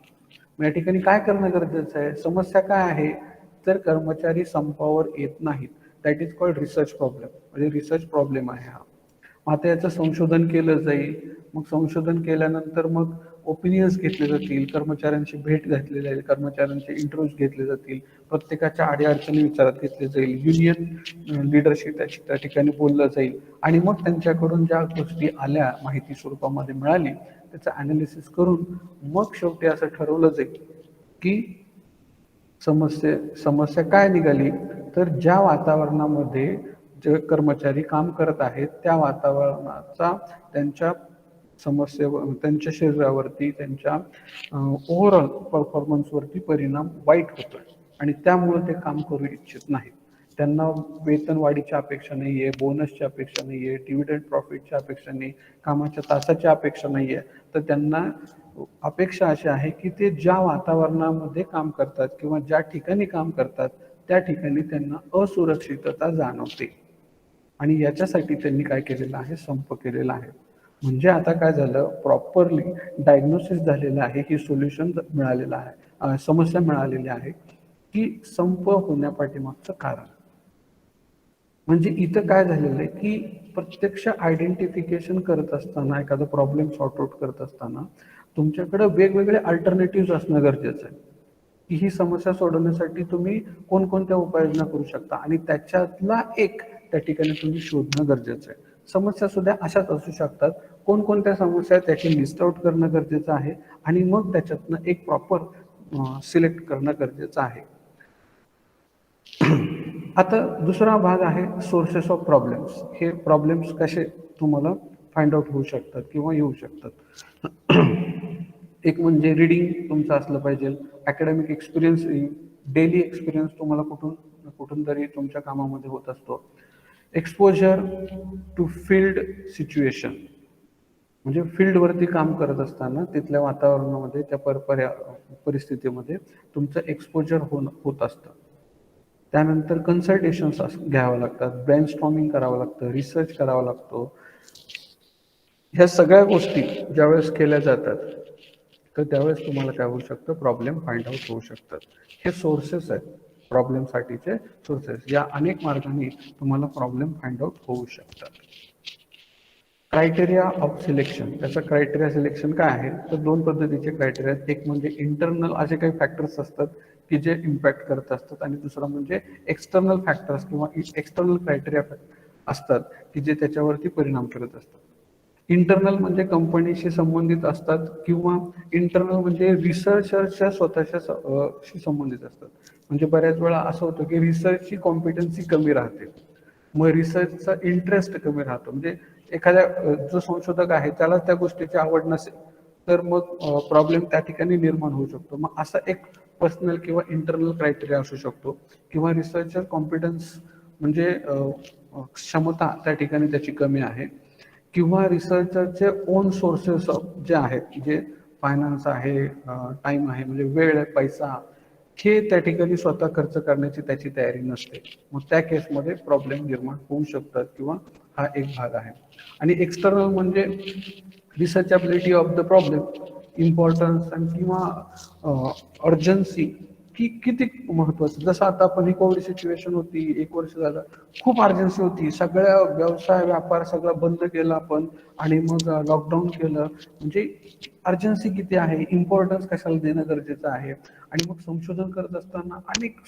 या ठिकाणी काय करणं गरजेचं आहे, समस्या काय आहे, तर कर्मचारी संपावर येत नाहीत, that is called research problem, म्हणजे रिसर्च प्रॉब्लेम आहे हा. आता याचं संशोधन केलं जाईल, मग संशोधन केल्यानंतर मग ओपिनियन्स घेतले जातील, कर्मचाऱ्यांची भेट घेतली जाईल, कर्मचाऱ्यांचे इंटरव्ह्यूज घेतले जातील, प्रत्येकाच्या अडीअडचणी विचारात घेतली जाईल, युनियन लिडरशिप त्या ठिकाणी बोललं जाईल आणि मग त्यांच्याकडून ज्या गोष्टी आल्या माहिती स्वरूपामध्ये मिळाली त्याचं ॲनालिसिस करून मग शेवटी असं ठरवलं जाईल की समस्या काय निघाली, तर ज्या वातावरणामध्ये जे कर्मचारी काम करत आहेत त्या वातावरणाचा त्यांच्या त्यांच्या शरीरावरती, त्यांच्या ओव्हरऑल परफॉर्मन्सवरती परिणाम वाईट होतोय आणि त्यामुळे ते काम करू इच्छित नाहीत. त्यांना वेतन वाढीची अपेक्षा नाहीये, बोनसची अपेक्षा नाहीये, डिव्हिडंड प्रॉफिटची अपेक्षा नाही, कामाच्या तासाची अपेक्षा नाहीये. तर त्यांना अपेक्षा अशी आहे की ते ज्या वातावरणामध्ये काम करतात किंवा ज्या ठिकाणी काम करतात त्या ठिकाणी त्यांना असुरक्षितता जाणवते आणि याच्यासाठी त्यांनी काय केलेलं आहे, संप केलेला आहे. म्हणजे आता काय झालं, प्रॉपरली डायग्नोसिस झालेलं आहे, की सोल्युशन मिळालेलं आहे, समस्या मिळालेली आहे की संप होण्यापाठीमागचं कारण. म्हणजे इथं काय झालेलं आहे की प्रत्यक्ष आयडेंटिफिकेशन करत असताना, एखादा प्रॉब्लेम सॉर्ट आउट करत असताना तुमच्याकडे वेगवेगळे अल्टरनेटिव्ह असणं गरजेचं आहे की ही समस्या सोडवण्यासाठी तुम्ही कोणकोणत्या उपाययोजना करू शकता आणि त्याच्यातला एक त्या ठिकाणी तुम्ही शोधणं गरजेचं आहे. समस्या सुद्धा अशाच असू शकतात. कोणकोणत्या समस्या त्याची लिस्ट आउट करणं गरजेचं आहे आणि मग त्याच्यातनं एक प्रॉपर सिलेक्ट करणं गरजेचं आहे. आता दुसरा भाग आहे सोर्सेस ऑफ प्रॉब्लेम्स. हे प्रॉब्लेम्स कसे तुम्हाला फाइंड आउट होऊ शकतात किंवा येऊ शकतात. एक म्हणजे रीडिंग तुमचं असलं पाहिजे, अकॅडमिक एक्सपिरियन्स, डेली एक्सपिरियन्स तुम्हाला कुठून तरी तुमच्या कामामध्ये होत असतो. एक्सपोजर टू फील्ड सिच्युएशन, म्हणजे फील्डवरती काम करत असताना तिथल्या वातावरणामध्ये, त्या परिस्थितीमध्ये तुमचं एक्सपोजर होत असतं. त्यानंतर कन्सल्टेशन्स घ्यावं लागतात, ब्रेनस्टॉर्मिंग करावं लागतं, रिसर्च करावा लागतो. ह्या सगळ्या गोष्टी ज्यावेळेस केल्या जातात तर त्यावेळेस तुम्हाला काय होऊ शकतं, प्रॉब्लेम फाइंड आउट होऊ शकतात. हे सोर्सेस आहेत प्रॉब्लेमसाठीचे सोर्सेस. या अनेक मार्गाने तुम्हाला प्रॉब्लेम फाइंड आउट होऊ शकतात. क्रायटेरिया ऑफ सिलेक्शन, त्याचं क्रायटेरिया सिलेक्शन काय आहे, तर दोन पद्धतीचे क्रायटेरिया आहेत. एक म्हणजे इंटरनल असे काही फॅक्टर्स असतात की जे इम्पॅक्ट करत असतात आणि दुसरा म्हणजे एक्सटर्नल फॅक्टर्स किंवा एक्सटर्नल क्रायटेरिया असतात की जे त्याच्यावरती परिणाम करत असतात. इंटरनल म्हणजे कंपनीशी संबंधित असतात किंवा इंटरनल म्हणजे रिसर्चरच्या स्वतःच्या शी संबंधित असतात. म्हणजे बऱ्याच वेळा असं होतं की रिसर्चची कॉम्पिटन्सी कमी राहते, मग रिसर्चचा इंटरेस्ट कमी राहतो. म्हणजे एखाद्या जो संशोधक आहे त्याला त्या गोष्टीची आवड नसेल तर मग प्रॉब्लेम त्या ठिकाणी निर्माण होऊ शकतो. मग असा एक पर्सनल किंवा इंटरनल क्रायटेरिया असू शकतो. किंवा रिसर्चर कॉम्पिटन्स म्हणजे क्षमता त्या ठिकाणी त्याची कमी आहे, किंवा रिसर्चरचे ओन सोर्सेस जे आहेत, जे फायनान्स आहे, टाइम आहे, म्हणजे वेळ आहे, पैसा, हे त्या ठिकाणी स्वतः खर्च करण्याची त्याची तयारी नसते. मग त्या केसमध्ये प्रॉब्लेम निर्माण होऊ शकतात किंवा हा एक भाग आहे. आणि एक्सटर्नल म्हणजे रिसर्चॅबिलिटी ऑफ द प्रॉब्लेम, इम्पॉर्टन्स आणि किंवा अर्जन्सी की किती महत्वाचं. जसं आता आपण ही कोविड सिच्युएशन होती, 1 वर्ष झालं, खूप अर्जन्सी होती, सगळ्या व्यवसाय व्यापार सगळं बंद केला आपण आणि मग लॉकडाऊन केलं. म्हणजे अर्जन्सी किती आहे, इम्पॉर्टन्स कशाला देणं गरजेचं आहे. आणि मग संशोधन करत असताना अनेक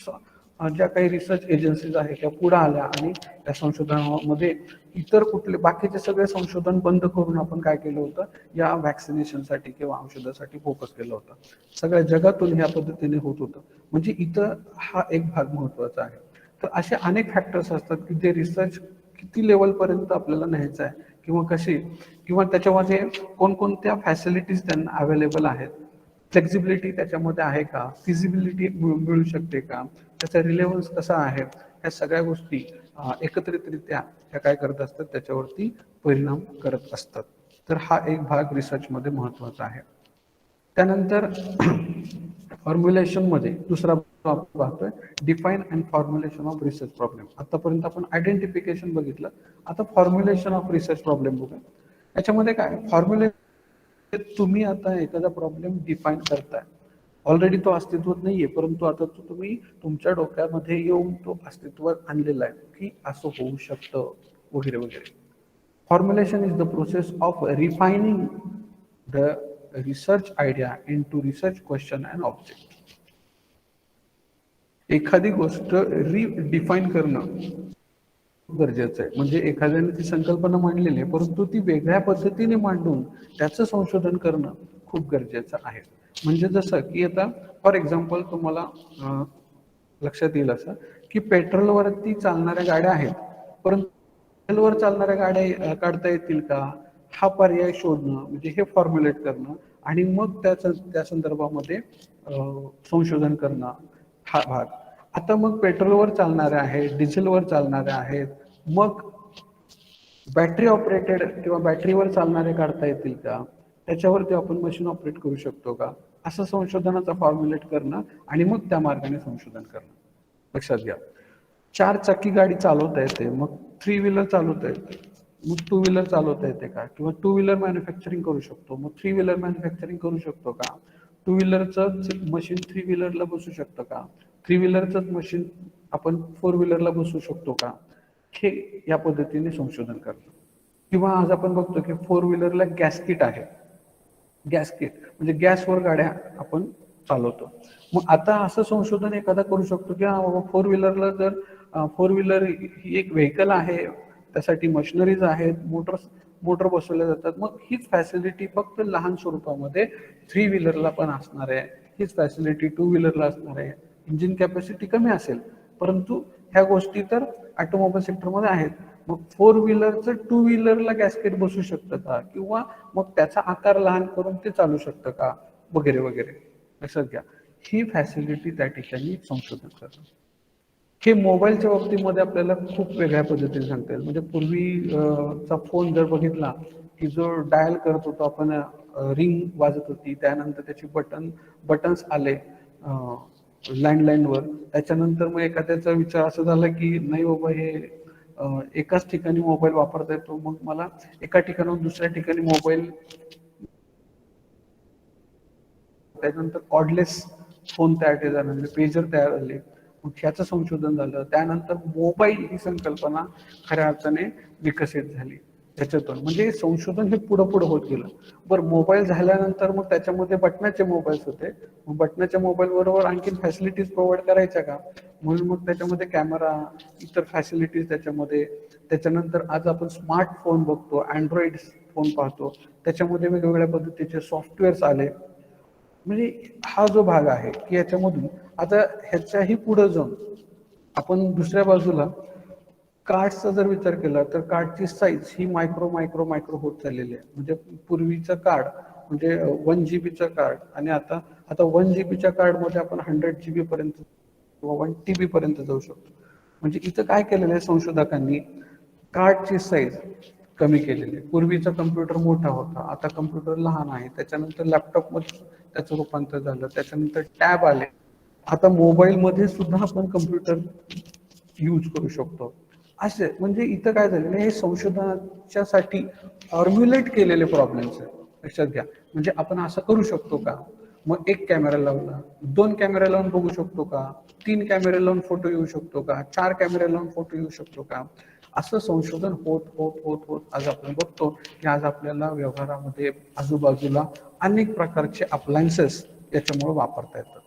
ज्या काही रिसर्च एजन्सीज आहेत त्या पुढे आल्या आणि त्या संशोधनामध्ये इतर कुठले बाकीचे सगळे संशोधन बंद करून आपण काय केलं होतं, या व्हॅक्सिनेशनसाठी किंवा औषधासाठी फोकस केलं होतं. सगळ्या जगातून ह्या पद्धतीने होत होतं. म्हणजे इथं हा एक भाग महत्वाचा आहे. तर असे अनेक फॅक्टर्स असतात की जे रिसर्च किती लेवलपर्यंत आपल्याला न्यायचं आहे किंवा कशी, किंवा त्याच्यामध्ये कोणकोणत्या फॅसिलिटीज त्यांना अवेलेबल आहेत, फ्लेक्झिबिलिटी त्याच्यामध्ये आहे का, फिजिबिलिटी मिळू शकते का, त्याचा रिलेव्हन्स कसा आहे, ह्या सगळ्या गोष्टी एकत्रितरित्या ह्या काय करत असतात, त्याच्यावरती परिणाम करत असतात. तर हा एक भाग रिसर्चमध्ये महत्त्वाचा आहे. त्यानंतर फॉर्म्युलेशनमध्ये दुसरा भाग पाहतोय, define and formulation of research problem. आतापर्यंत आपण आयडेंटिफिकेशन बघितलं, आता फॉर्म्युलेशन ऑफ रिसर्च प्रॉब्लेम बघूया. याच्यामध्ये काय फॉर्म्युलेशन, तुम्ही आता एखादा प्रॉब्लेम डिफाईन करताय, ऑलरेडी तो अस्तित्वात नाहीये, परंतु आता तो तुम्ही तुमच्या डोक्यामध्ये येऊन तो अस्तित्वात आणलेला आहे की असं होऊ शकतं वगैरे वगैरे. Formulation is the process of refining the research idea into research question and object. एखादी गोष्ट रिडिफाईन करणं गरजेचं आहे. म्हणजे एखाद्याने ती संकल्पना मांडलेली आहे, परंतु ती वेगळ्या पद्धतीने मांडून त्याचं संशोधन करणं खूप गरजेचं आहे. म्हणजे जसं की आता फॉर एक्झाम्पल तुम्हाला लक्षात येईल असं, की पेट्रोलवरती चालणाऱ्या गाड्या आहेत, परंतु डिझेलवर चालणाऱ्या गाड्या काढता येतील का, हा पर्याय शोधणं, म्हणजे हे फॉर्म्युलेट करणं आणि मग त्या संदर्भामध्ये संशोधन करणं हा भाग. आता मग पेट्रोलवर चालणाऱ्या आहेत, डिझेलवर चालणाऱ्या आहेत, मग बॅटरी ऑपरेटेड किंवा बॅटरीवर चालणारे काढता येतील का, त्याच्यावरती आपण मशीन ऑपरेट करू शकतो का, असं संशोधनाचा फॉर्म्युलेट करणं आणि मग त्या मार्गाने संशोधन करणं. लक्षात घ्या, 4 चाकी गाडी चालवता येते, मग 3 व्हीलर चालवता येते, मग 2 व्हीलर चालवता येते का, किंवा 2 व्हीलर मॅन्युफॅक्चरिंग करू शकतो, मग 3 व्हीलर मॅन्युफॅक्चरिंग करू शकतो का, 2 व्हीलरचं मशीन 3 व्हीलरला बसू शकतं का, 3 व्हीलरचंच मशीन आपण 4 व्हीलरला बसू शकतो का, हे या पद्धतीने संशोधन करणं. किंवा आज आपण बघतो की 4 व्हीलरला गॅसकिट आहे, गॅसकिट म्हणजे गॅसवर गाड्या आपण चालवतो. मग आता असं संशोधन एखादा करू शकतो की 4 व्हीलरला जर 4 व्हीलर ही एक व्हेकल आहे, त्यासाठी मशिनरीज आहेत, मोटर बसवल्या जातात, मग हीच फॅसिलिटी फक्त लहान स्वरूपामध्ये 3 व्हीलरला पण असणार आहे, हीच फॅसिलिटी 2 व्हीलरला असणार आहे. इंजिन कॅपॅसिटी कमी असेल, परंतु ह्या गोष्टी तर ऑटोमोबाईल सेक्टरमध्ये आहेत. मग 4 व्हीलरचं 2 व्हीलरला गॅसकेट बसू शकतं का, किंवा मग त्याचा आकार लहान करून ते चालू शकतं का, वगैरे वगैरे. लक्षात घ्या, ही फॅसिलिटी त्या ठिकाणी संशोधन करणं. हे मोबाईलच्या बाबतीमध्ये आपल्याला खूप वेगळ्या पद्धतीने सांगता येईल. म्हणजे चा फोन जर बघितला की जो डायल करत होतो आपण, रिंग वाजत होती, त्यानंतर त्याची बटन्स आले लँडलाईनवर, त्याच्यानंतर मग एखाद्याचा विचार असा झाला की नाही बाबा हे एकाच ठिकाणी मोबाईल वापरता येतो, मग मला एका ठिकाणाहून दुसऱ्या ठिकाणी मोबाईल, त्यानंतर कॉर्डलेस फोन तयार झाले, म्हणजे पेजर तयार झाले, मग ह्याचं संशोधन झालं. त्यानंतर मोबाईल ही संकल्पना खऱ्या अर्थाने विकसित झाली त्याच्यातून. म्हणजे संशोधन हे पुढं पुढं होत गेलं. बरं, मोबाईल झाल्यानंतर मग त्याच्यामध्ये बटनाचे मोबाईल्स होते, मग बटनाच्या मोबाईल बरोबर आणखीन फॅसिलिटीज प्रोव्हाइड करायच्या का, म्हणून मग त्याच्यामध्ये कॅमेरा, इतर फॅसिलिटीज त्याच्यामध्ये. त्याच्यानंतर आज आपण स्मार्टफोन बघतो, अँड्रॉइड फोन पाहतो, त्याच्यामध्ये वेगवेगळ्या पद्धतीचे सॉफ्टवेअर्स आले. म्हणजे हा जो भाग आहे की याच्यामधून आता ह्याच्याही पुढे जाऊन आपण दुसऱ्या बाजूला कार्डचा जर विचार केला तर कार्डची साईज ही मायक्रो मायक्रो मायक्रो होत चाललेली आहे. म्हणजे पूर्वीचं कार्ड म्हणजे 1 GB कार्ड, आणि आता आता 1 GB कार्डमध्ये आपण 100 GB पर्यंत किंवा 1 TB पर्यंत जाऊ शकतो. म्हणजे इथं काय केलेलं आहे संशोधकांनी, कार्डची साईज कमी केलेली आहे. पूर्वीचा कम्प्युटर मोठा होता, आता कम्प्युटर लहान आहे, त्याच्यानंतर लॅपटॉपमध्ये त्याचं रूपांतर झालं, त्याच्यानंतर टॅब आले, आता मोबाईलमध्ये सुद्धा आपण कम्प्युटर यूज करू शकतो. असे म्हणजे इथं काय झालेलं हे संशोधनाच्यासाठी फॉर्म्युलेट केलेले प्रॉब्लेम्स आहेत. लक्षात घ्या, म्हणजे आपण असं करू शकतो का, मग 1 कॅमेरा लावला, 2 कॅमेरा लावून बघू शकतो का, 3 कॅमेरे लावून फोटो येऊ शकतो का, 4 कॅमेरे लावून फोटो येऊ शकतो का, असं संशोधन होत होत होत होत आज आपण बघतो की आज आपल्याला व्यवहारामध्ये आजूबाजूला अनेक प्रकारचे अप्लायन्सेस याच्यामुळे वापरता येतात.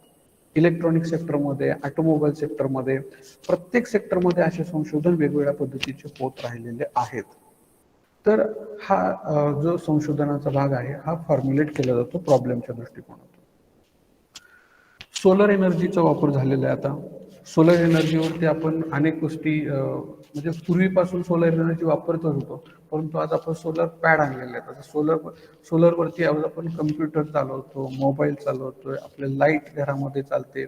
इलेक्ट्रॉनिक सेक्टरमध्ये, ऑटोमोबाईल सेक्टरमध्ये, प्रत्येक सेक्टरमध्ये असे संशोधन वेगवेगळ्या पद्धतीचे होत राहिलेले आहेत. तर हा जो संशोधनाचा भाग आहे हा फॉर्म्युलेट केला जातो प्रॉब्लेमच्या दृष्टिकोनातून. सोलर एनर्जीचा वापर झालेला आहे. आता सोलर एनर्जीवरती आपण अनेक गोष्टी म्हणजे पूर्वीपासून सोलर एनर्जी वापरतच होतो, परंतु आज आपण सोलर पॅड आणलेले आहेत. आता सोलरवरती आज आपण कम्प्युटर चालवतो, मोबाईल चालवतोय, आपले लाईट घरामध्ये चालते,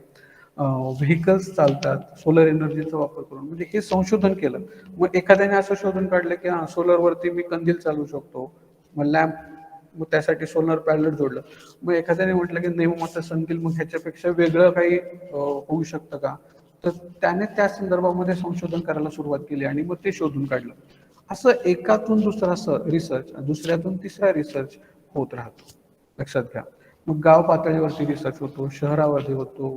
व्हेकल्स चालतात सोलर एनर्जीचा वापर करून. म्हणजे हे संशोधन केलं. मग एखाद्याने असं शोधून काढलं की सोलरवरती मी कंदील चालवू शकतो, मग लॅम्प, मग त्यासाठी सोलर पॅनल जोडलं. मग एखाद्याने म्हटलं की नाही मग आता संकेल मग ह्याच्यापेक्षा वेगळं काही होऊ शकतं का, तर त्याने त्या संदर्भामध्ये संशोधन करायला सुरुवात केली आणि मग ते शोधून काढलं. असं एकातून दुसरा रिसर्च, दुसऱ्यातून तिसरा रिसर्च होत राहतो. लक्षात घ्या, मग गाव पातळीवरती रिसर्च होतो, शहरामध्ये होतो,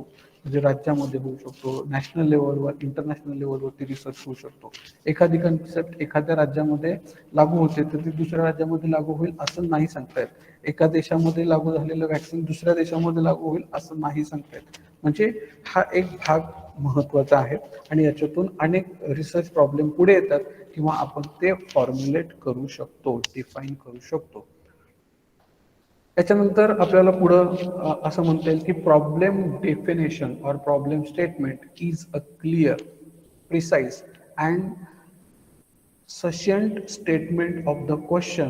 म्हणजे राज्यामध्ये होऊ शकतो, नॅशनल लेवलवर, इंटरनॅशनल लेवलवरती रिसर्च होऊ शकतो. एखादी कन्सेप्ट एखाद्या राज्यामध्ये लागू होते तर ती दुसऱ्या राज्यामध्ये लागू होईल असं नाही सांगता येत. एका देशामध्ये लागू झालेलं वॅक्सिन दुसऱ्या देशामध्ये लागू होईल असं नाही सांगता येत. म्हणजे हा एक भाग महत्त्वाचा आहे आणि याच्यातून अनेक रिसर्च प्रॉब्लेम पुढे येतात किंवा आपण ते फॉर्म्युलेट करू शकतो, डिफाईन करू शकतो. याच्यानंतर आपल्याला पुढं असं म्हणता येईल की प्रॉब्लेम डेफिनेशन और problem statement is a clear, precise and sufficient statement of the question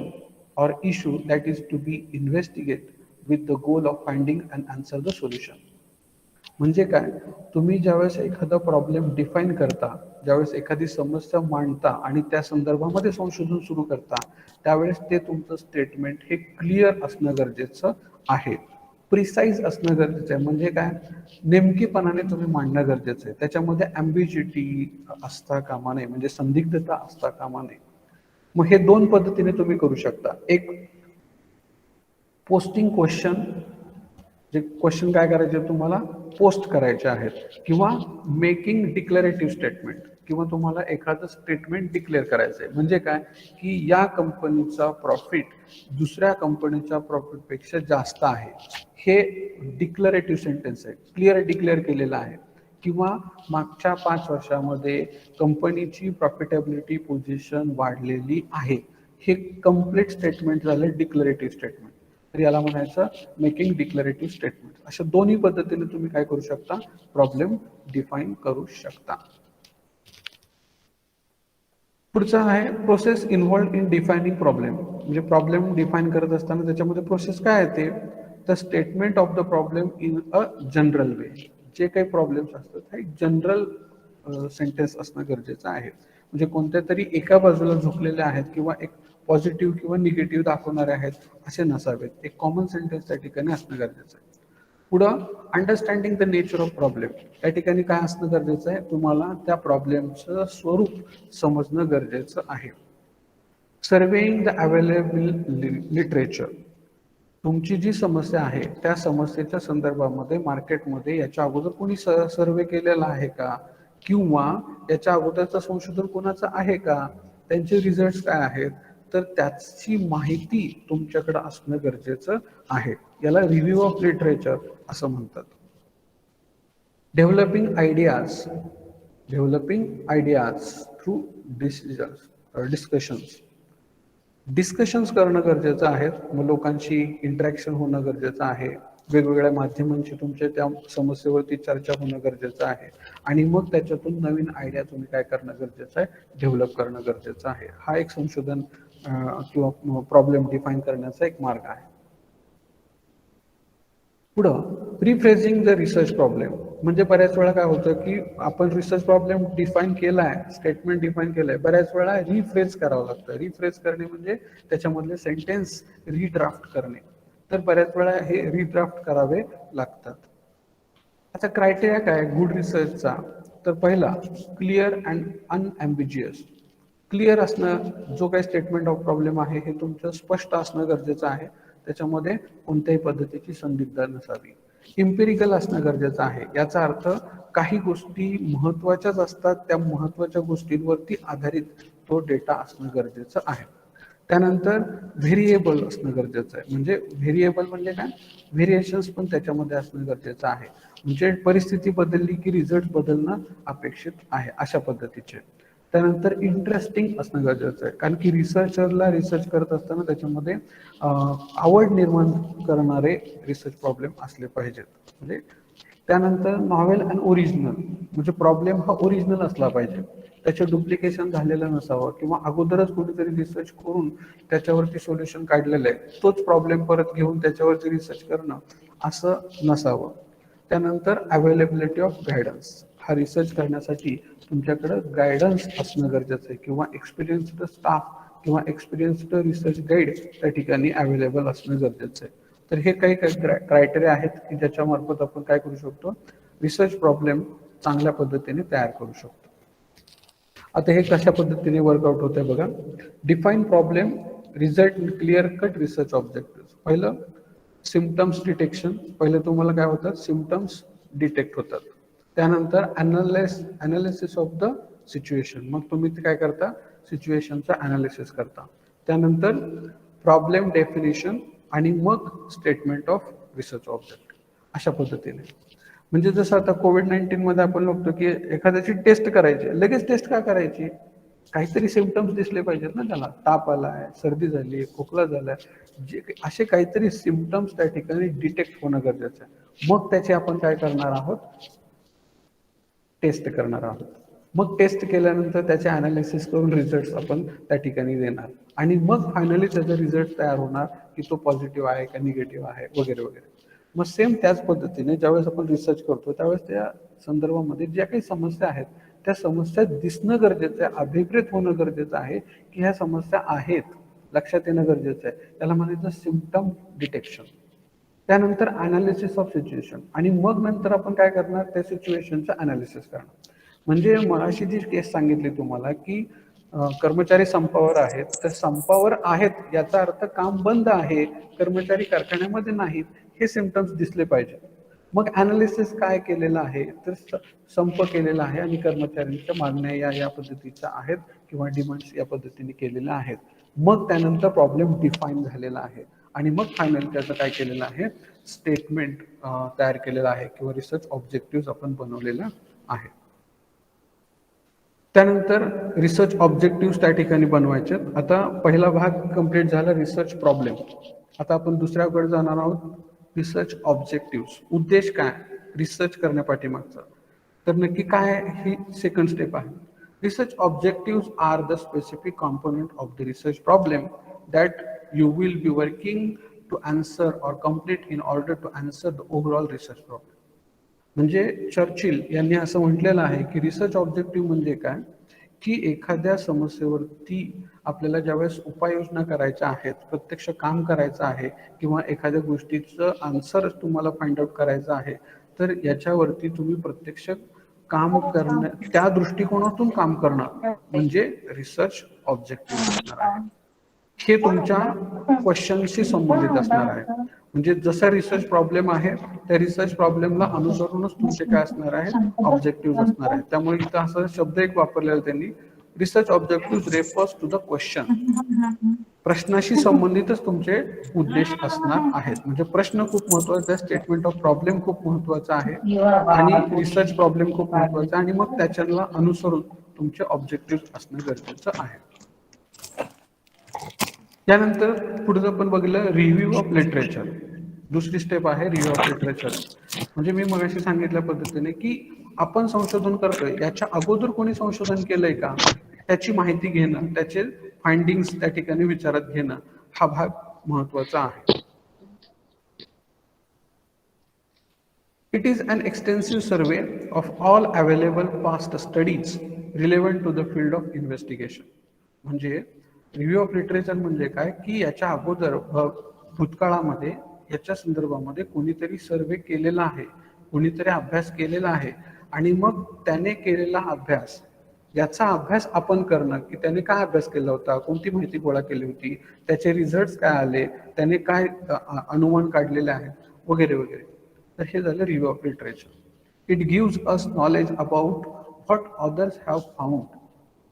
or issue that is to be investigated with the goal of finding and answer the solution. म्हणजे काय, तुम्ही ज्यावेळेस एखादा प्रॉब्लेम डिफाईन करता, ज्यावेळेस एखादी समस्या मांडता आणि त्या संदर्भामध्ये संशोधन सुरू करता, त्यावेळेस ते तुमचं स्टेटमेंट हे क्लिअर असणं गरजेचं आहे, प्रिसाईज असणं गरजेचं आहे. म्हणजे काय, नेमकेपणाने तुम्ही मांडणं गरजेचं आहे. त्याच्यामध्ये ॲम्बिजिटी असता कामा नये, म्हणजे संदिग्धता असता कामा नये. मग हे दोन पद्धतीने तुम्ही करू शकता. एक, पोस्टिंग क्वेश्चन, जे क्वेश्चन काय करायचे तुम्हाला पोस्ट करायचे आहेत, किंवा मेकिंग डिक्लेरेटिव्ह स्टेटमेंट, किंवा तुम्हाला एखादं स्टेटमेंट डिक्लेअर करायचं आहे. म्हणजे काय की या कंपनीचा प्रॉफिट दुसऱ्या कंपनीच्या प्रॉफिटपेक्षा जास्त आहे, हे डिक्लेरेटिव्ह सेंटेन्स आहे, क्लिअर डिक्लेअर केलेलं आहे. किंवा मागच्या 5 वर्षामध्ये कंपनीची प्रॉफिटेबिलिटी पोझिशन वाढलेली आहे, हे कम्प्लीट स्टेटमेंट झालं डिक्लेरेटिव्ह स्टेटमेंट. तर याला म्हणायचं मेकिंग डिक्लेरेटिव्ह स्टेटमेंट. अशा दोन्ही पद्धतीने तुम्ही काय करू शकता, प्रॉब्लेम डिफाईन करू शकता. पुढचा आहे process involved in defining problem. म्हणजे प्रॉब्लेम डिफाईन करत असताना त्याच्यामध्ये प्रोसेस काय येते, the statement of the problem in a general वे. जे काही प्रॉब्लेम्स असतात हे जनरल सेंटेन्स असणं गरजेचं आहे. म्हणजे कोणत्या तरी एका बाजूला झुकलेले आहेत किंवा एक पॉझिटिव्ह किंवा निगेटिव्ह दाखवणारे आहेत असे नसावेत. एक कॉमन सेंटेन्स त्या ठिकाणी असणं गरजेचं आहे. पुढं understanding the nature of problem. या ठिकाणी काय असणं गरजेचं आहे, तुम्हाला त्या प्रॉब्लेमचं स्वरूप समजणं गरजेचं आहे. Surveying the available literature. तुमची जी समस्या आहे त्या समस्येच्या संदर्भामध्ये मार्केटमध्ये याच्या अगोदर कोणी सर्वे केलेला आहे का, किंवा याच्या अगोदरचं संशोधन कोणाचं आहे का, त्यांचे रिझल्ट्स काय आहेत, तर त्याची माहिती तुमच्याकडे असणं गरजेचं आहे. याला रिव्ह्यू ऑफ लिटरेचर असं म्हणतात. Developing ideas through discussions. Discussions करणं गरजेचं आहे. मग लोकांशी इंटरॅक्शन होणं गरजेचं आहे, वेगवेगळ्या माध्यमांशी तुमच्या त्या समस्येवरती चर्चा होणं गरजेचं आहे, आणि मग त्याच्यातून नवीन आयडिया तुम्ही काय करणं गरजेचं आहे, डेव्हलप करणं गरजेचं आहे. हा एक संशोधन किंवा प्रॉब्लेम डिफाईन करण्याचा एक मार्ग आहे. पुढं रिफ्रेझिंग द रिसर्च प्रॉब्लेम. म्हणजे बऱ्याच वेळा काय होतं की आपण रिसर्च प्रॉब्लेम डिफाईन केलाय, स्टेटमेंट डिफाईन केलंय, बऱ्याच वेळा रिफ्रेज करावं लागतं. रिफ्रेज करणे म्हणजे त्याच्यामधले सेंटेन्स रिड्राफ्ट करणे. तर बऱ्याच वेळा हे रिड्राफ्ट करावे लागतात. आता क्रायटेरिया काय गुड रिसर्चचा, तर पहिला क्लिअर अँड अनॲम्बिजियस. क्लिअर असणं, जो काही स्टेटमेंट ऑफ प्रॉब्लेम आहे हे तुमचं स्पष्ट असणं गरजेचं आहे, त्याच्यामध्ये कोणत्याही पद्धतीची संदिग्धता नसावी. इम्पेरिकल असणं गरजेचं आहे. याचा अर्थ काही गोष्टी महत्त्वाच्याच असतात, त्या महत्त्वाच्या गोष्टींवरती आधारित तो डेटा असणं गरजेचं आहे. त्यानंतर व्हेरिएबल असणं गरजेचं आहे. म्हणजे व्हेरिएबल म्हणजे काय, व्हेरिएशन्स पण त्याच्यामध्ये असणं गरजेचं आहे. म्हणजे परिस्थिती बदलली की रिझल्ट बदलणं अपेक्षित आहे, अशा पद्धतीचे. त्यानंतर इंटरेस्टिंग असणं गरजेचं आहे, कारण की रिसर्चरला रिसर्च करत असताना त्याच्यामध्ये आवड निर्माण करणारे रिसर्च प्रॉब्लेम असले पाहिजेत. म्हणजे त्यानंतर नॉवेल अँड ओरिजिनल. म्हणजे प्रॉब्लेम हा ओरिजिनल असला पाहिजे, त्याचं डुप्लिकेशन झालेलं नसावं, किंवा अगोदरच कोणीतरी रिसर्च करून त्याच्यावरती सोल्युशन काढलेलं आहे, तोच प्रॉब्लेम परत घेऊन त्याच्यावरती रिसर्च करणं असं नसावं. त्यानंतर अवेलेबिलिटी ऑफ गायडन्स. हा रिसर्च करण्यासाठी तुमच्याकडं गायडन्स असणं गरजेचं आहे, किंवा एक्सपिरियन्स्ड स्टाफ किंवा एक्सपिरियन्स्ड रिसर्च गाईड त्या ठिकाणी अवेलेबल असणं गरजेचं आहे. तर हे काही क्रायटेरिया आहेत की ज्याच्या मार्फत आपण काय करू शकतो, रिसर्च प्रॉब्लेम चांगल्या पद्धतीने तयार करू शकतो. आता हे कशा पद्धतीने वर्कआउट होत आहे बघा. Define problem, result clear cut research objective. पहिलं सिम्पटम्स डिटेक्शन. पहिलं तुम्हाला काय होतात, सिम्पटम्स डिटेक्ट होतात. त्यानंतर अनालिसिस ऑफ द सिच्युएशन. मग तुम्ही ते काय करता, सिच्युएशनचा अनालिसिस करता. त्यानंतर प्रॉब्लेम डेफिनेशन, आणि मग स्टेटमेंट ऑफ रिसर्च ऑब्जेक्ट. अशा पद्धतीने. म्हणजे जसं आता कोविड-19 मध्ये आपण बघतो की एखाद्याची टेस्ट करायची, लगेच टेस्ट का करायची, काहीतरी सिम्पटम्स दिसले पाहिजेत ना त्याला. ताप आलाय, सर्दी झाली, खोकला झालाय, जे असे काहीतरी सिम्पटम्स त्या ठिकाणी डिटेक्ट होणं गरजेचं आहे. मग त्याचे आपण काय करणार आहोत, टेस्ट करणार आहोत. मग टेस्ट केल्यानंतर त्याचे अनालिसिस करून रिझल्ट आपण त्या ठिकाणी देणार आणि मग फायनली त्याचा रिझल्ट तयार होणार की तो पॉझिटिव्ह आहे का निगेटिव्ह आहे वगैरे वगैरे. मग सेम त्याच पद्धतीने ज्यावेळेस आपण रिसर्च करतो त्यावेळेस त्या संदर्भामध्ये ज्या काही समस्या आहेत त्या समस्या दिसणं गरजेचं आहे, अभिप्रेत होणं गरजेचं आहे की ह्या समस्या आहेत, लक्षात येणं गरजेचं आहे. त्याला म्हणायचं सिम्पटम डिटेक्शन. त्यानंतर अनालिसिस ऑफ सिच्युएशन आणि मग नंतर आपण काय करणार, त्या सिच्युएशनचं अनालिसिस करणार. म्हणजे मगाशी जी केस सांगितली तुम्हाला की कर्मचारी संपावर आहेत, तर संपावर आहेत याचा अर्थ काम बंद आहे, कर्मचारी कारखान्यामध्ये नाहीत, हे सिम्पटम्स दिसले पाहिजे. मग अनालिसिस काय केलेलं आहे, तर संप केलेला आहे आणि कर्मचाऱ्यांच्या मागण्या या पद्धतीच्या आहेत किंवा डिमांड्स या पद्धतीने केलेल्या आहेत. मग त्यानंतर प्रॉब्लेम डिफाईन झालेला आहे आणि मग फायनली त्याचं काय केलेलं आहे, स्टेटमेंट तयार केलेलं आहे किंवा रिसर्च ऑब्जेक्टिव्ह आपण बनवलेलं आहे. त्यानंतर रिसर्च ऑब्जेक्टिव्ह त्या ठिकाणी बनवायचे. आता पहिला भाग कंप्लीट झाला, रिसर्च प्रॉब्लेम. आता आपण दुसऱ्याकडे जाणार आहोत, रिसर्च ऑब्जेक्टिव्ह. उद्देश काय रिसर्च करण्यापाठीमागचा, तर नक्की काय ही सेकंड स्टेप आहे. Research objective are the specific component of the research problem that you will be working to answer or complete in order to answer the overall research problem. म्हणजे चर्चिल यांनी असं म्हटलेलं आहे की रिसर्च ऑब्जेक्टिव्ह म्हणजे काय, की एखाद्या समस्येवरती आपल्याला ज्यावेळेस उपाययोजना करायच्या आहेत, प्रत्यक्ष काम करायचं आहे किंवा एखाद्या गोष्टीचं आन्सर तुम्हाला फाइंड आउट करायचं आहे, तर याच्यावरती तुम्ही प्रत्यक्ष काम करणं, त्या दृष्टिकोनातून काम करणं म्हणजे रिसर्च ऑब्जेक्टिव्ह असणार आहे. हे तुमच्या क्वेश्चनशी संबंधित असणार आहे. म्हणजे जसा रिसर्च प्रॉब्लेम आहे त्या रिसर्च प्रॉब्लेमला अनुसरूनच तुमचे काय असणार आहेत, ऑब्जेक्टिव्ह असणार आहेत. त्यामुळे इथं असा शब्द एक वापरलेला त्यांनी, research objective refers to the question. प्रश्नाशी संबंधितच तुमचे उद्देश असणार आहेत. म्हणजे प्रश्न खूप महत्वाचा आहे, स्टेटमेंट ऑफ प्रॉब्लेम खूप महत्वाचा आहे आणि रिसर्च प्रॉब्लेम खूप महत्वाचा आहे आणि मग त्याच्याला अनुसरून तुमचे ऑब्जेक्टिव्ह असणं गरजेचं आहे. त्यानंतर पुढे आपण बघितलं रिव्ह्यू ऑफ लिटरेचर. दुसरी स्टेप आहे रिव्ह्यू ऑफ लिटरेचर. म्हणजे मी मगाशी सांगितल्या पद्धतीने की आपण संशोधन करतोय, याच्या अगोदर कोणी संशोधन केलंय का त्याची माहिती घेणं, त्याचे फाइंडिंग्स त्या ठिकाणी विचारात घेणं, हा भाग महत्वाचा आहे. It is an extensive survey of all available past studies relevant to the field of investigation. म्हणजे रिव्ह्यू ऑफ लिटरेचर म्हणजे काय, की याच्या अगोदर भूतकाळामध्ये याच्या संदर्भामध्ये कोणीतरी सर्वे केलेला आहे, कोणीतरी अभ्यास केलेला आहे आणि मग त्याने केलेला अभ्यास, याचा अभ्यास आपण करणं की त्याने काय अभ्यास केला होता, कोणती माहिती गोळा केली होती, त्याचे रिझल्ट्स काय आले, त्याने काय अनुमान काढलेले आहेत वगैरे वगैरे. तर हे झालं review of literature. It gives us knowledge about what others have found.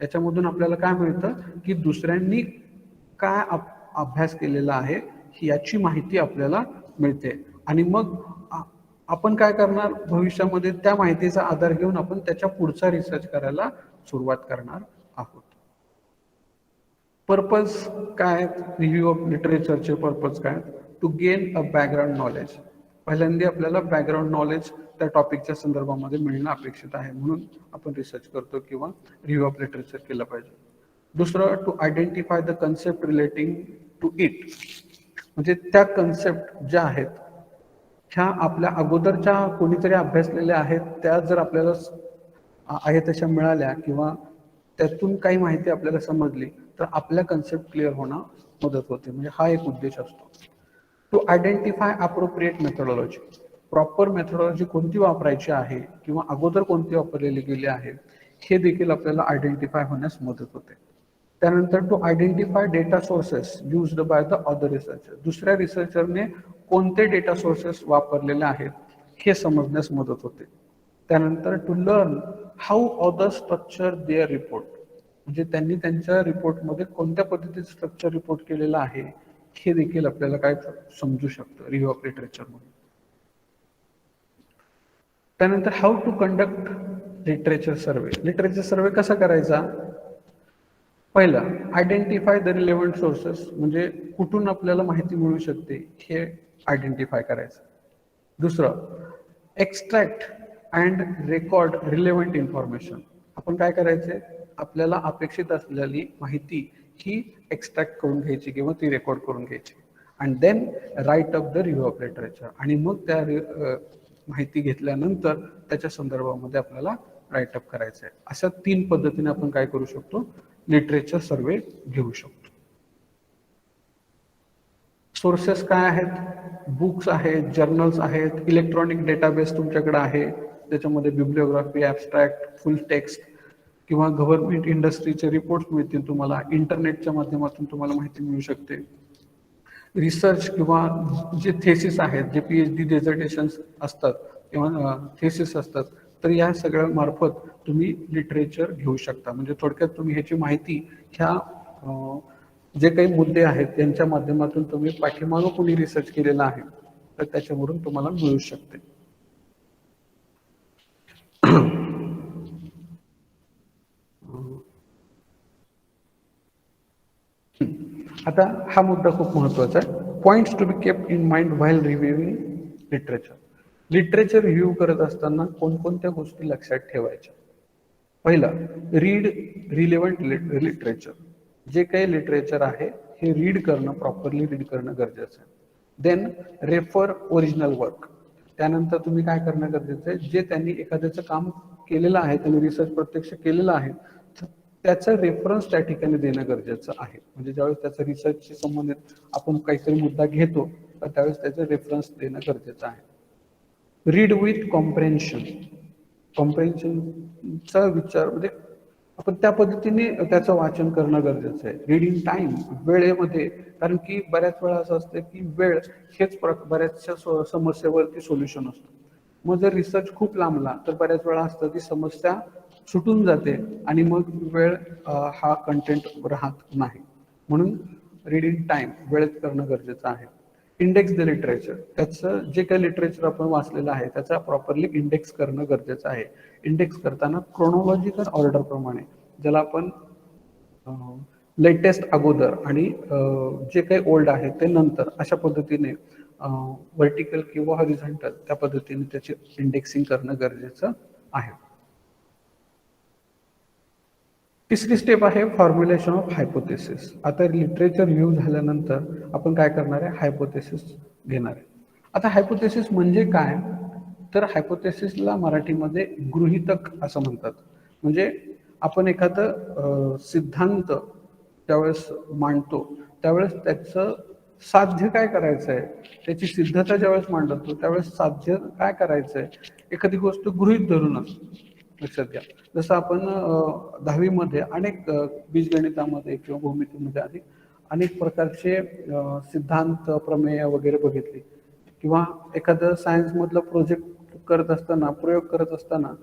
याच्यामधून आपल्याला काय मिळतं की दुसऱ्यांनी काय अभ्यास केलेला आहे याची माहिती आपल्याला मिळते आणि मग आपण काय करणार, भविष्यामध्ये त्या माहितीचा आधार घेऊन आपण त्याच्या पुढचा रिसर्च करायला सुरुवात करणार आहोत. पर्पज काय, रिव्ह्यू ऑफ लिटरेचरचे पर्पज काय, to gain a background knowledge. पहिल्यांदा आपल्याला बॅकग्राऊंड नॉलेज त्या टॉपिकच्या संदर्भामध्ये मिळणं अपेक्षित आहे, म्हणून आपण रिसर्च करतो किंवा रिव्ह्यू ऑफ लिटरेचर केलं पाहिजे. दुसरं, to identify the concept relating to it. म्हणजे त्या कन्सेप्ट ज्या आहेत ह्या आपल्या अगोदरच्या कोणीतरी अभ्यासलेल्या आहेत, त्या जर आपल्याला आहे तशा मिळाल्या किंवा त्यातून काही माहिती आपल्याला समजली तर आपल्या कन्सेप्ट क्लिअर होणं मदत होते. म्हणजे हा एक उद्देश असतो. To identify appropriate methodology. Proper methodology कोणती वापरायची आहे किंवा अगोदर कोणती वापरलेली गेली आहे हे देखील आपल्याला आयडेंटिफाय होण्यास मदत होते. त्यानंतर to identify data sources used by the other researcher. दुसऱ्या रिसर्चरने कोणते डेटा सोर्सेस वापरलेले आहेत हे समजण्यास मदत होते. त्यानंतर to learn how other structure their report. म्हणजे त्यांनी त्यांच्या रिपोर्टमध्ये कोणत्या पद्धतीचं स्ट्रक्चर रिपोर्ट केलेलं आहे हे देखील आपल्याला काय समजू शकतं रिव्ह्यू ऑफ लिटरेचर मध्ये. त्यानंतर how to conduct literature survey. Literature survey कसा करायचा, पहिलं, आयडेंटिफाय द रिलेव्हंट सोर्सेस, म्हणजे कुठून आपल्याला माहिती मिळू शकते हे आयडेंटिफाय करायचं. दुसरं, extract and record relevant information. आपण काय करायचे, आपल्याला अपेक्षित असलेली माहिती ही एक्स्ट्रॅक्ट करून घ्यायची किंवा ती रेकॉर्ड करून घ्यायची. And then write up the review of literature, आणि मग त्या माहिती घेतल्यानंतर त्याच्या संदर्भामध्ये आपल्याला राईट अप करायचं आहे. अशा 3 पद्धतीने आपण काय करू शकतो, लिटरेचर सर्वे घेऊ शकतो. सोर्सेस काय आहेत, बुक्स आहेत, जर्नल्स आहेत, इलेक्ट्रॉनिक डेटाबेस तुमच्याकडे आहे, त्याच्यामध्ये बिब्लिओग्राफी, ॲब्स्ट्रॅक्ट, फुल टेक्स्ट किंवा गव्हर्नमेंट इंडस्ट्रीचे रिपोर्ट्स मिळतील तुम्हाला, इंटरनेटच्या माध्यमातून तुम्हाला माहिती मिळू शकते. रिसर्च किंवा जे थेसिस आहेत, जे PhD डेझर्टेशन्स असतात किंवा थेसिस असतात, तर या सगळ्या मार्फत तुम्ही लिटरेचर घेऊ शकता. म्हणजे थोडक्यात तुम्ही ह्याची माहिती ह्या जे काही मुद्दे आहेत त्यांच्या माध्यमातून तुम्ही पाठीमागं कोणी रिसर्च केलेला आहे तर त्याच्यावरून तुम्हाला मिळू शकते. आता हा मुद्दा खूप महत्वाचा आहे. Points to be kept in mind while reviewing literature. Literature review करत असताना कोणकोणत्या गोष्टी लक्षात ठेवायच्या. पहिलं, रीड रिलेव्हंट लिटरेचर. जे काही लिटरेचर आहे हे रीड करणं, प्रॉपरली रीड करणं गरजेचं आहे. Then refer original work. त्यानंतर तुम्ही काय करणं गरजेचं आहे, जे त्यांनी एखाद्याचं काम केलेलं आहे, त्यांनी रिसर्च प्रत्यक्ष केलेलं आहे, त्याचं रेफरन्स त्या ठिकाणी देणं गरजेचं आहे. म्हणजे ज्यावेळेस त्याचं रिसर्चशी संबंधित आपण काहीतरी मुद्दा घेतो तर त्यावेळेस त्याचं रेफरन्स देणं गरजेचं आहे. Read with comprehension. कॉम्प्रेन्शनचा विचार म्हणजे आपण त्या पद्धतीने त्याचं वाचन करणं गरजेचं आहे. रीडिंग टाइम, वेळेमध्ये, कारण की बऱ्याच वेळा असं असतं की वेळ हेच बऱ्याचशा समस्येवरती सोल्युशन असतं. मग जर रिसर्च खूप लांबला तर बऱ्याच वेळा असतं की समस्या सुटून जाते आणि मग वेळ हा कंटेंट राहत नाही. म्हणून रीडिंग टाइम वेळेत करणं गरजेचं आहे. Index the literature. त्याचं जे काही लिटरेचर आपण वाचलेलं आहे त्याचा प्रॉपरली इंडेक्स करणं गरजेचं आहे. इंडेक्स करताना क्रोनॉलॉजिकल ऑर्डर प्रमाणे, ज्याला आपण लेटेस्ट अगोदर आणि जे काही ओल्ड आहे ते नंतर, अशा पद्धतीने व्हर्टिकल किंवा हॉरिझॉन्टल त्या पद्धतीने त्याची इंडेक्सिंग करणं गरजेचं आहे. तिसरी स्टेप आहे फॉर्म्युलेशन ऑफ हायपोथेसिस. आता लिटरेचर व्ह्यू झाल्यानंतर आपण काय करणार आहे, हायपोथेसिस घेणार आहे. आता हायपोथेसिस म्हणजे काय, तर हायपोथेसिसला मराठीमध्ये गृहीतक असं म्हणतात. म्हणजे आपण एखादं सिद्धांत त्यावेळेस मांडतो त्यावेळेस त्याचं साध्य काय करायचं आहे, त्याची सिद्धता ज्यावेळेस मांडतो त्यावेळेस साध्य काय करायचं आहे, एखादी गोष्ट गृहीत धरूनच. लक्षात घ्या, जसं आपण 10वी मध्ये अनेक बीजगणितामध्ये किंवा भूमितीमध्ये अनेक प्रकारचे सिद्धांत, प्रमेय वगैरे बघितले, किंवा एखादं सायन्समधलं प्रोजेक्ट करत असताना, प्रयोग करत असताना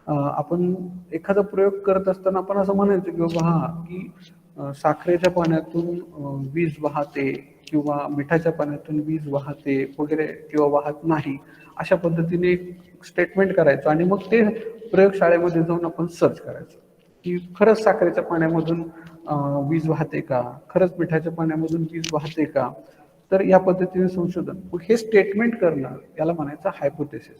आपण एखादा प्रयोग करत असताना आपण असं म्हणायचं की बाबा हा की साखरेच्या पाण्यातून वीज वाहते किंवा मिठाच्या पाण्यातून वीज वाहते वगैरे किंवा वाहत नाही, अशा पद्धतीने स्टेटमेंट करायचं आणि मग ते प्रयोगशाळेमध्ये जाऊन आपण सर्च करायचं की खरंच साखरेच्या पाण्यामधून वीज वाहते का, खरंच मिठाच्या पाण्यामधून वीज वाहते का. तर या पद्धतीने संशोधन, हे स्टेटमेंट करणं याला म्हणायचं हायपोथेसिस.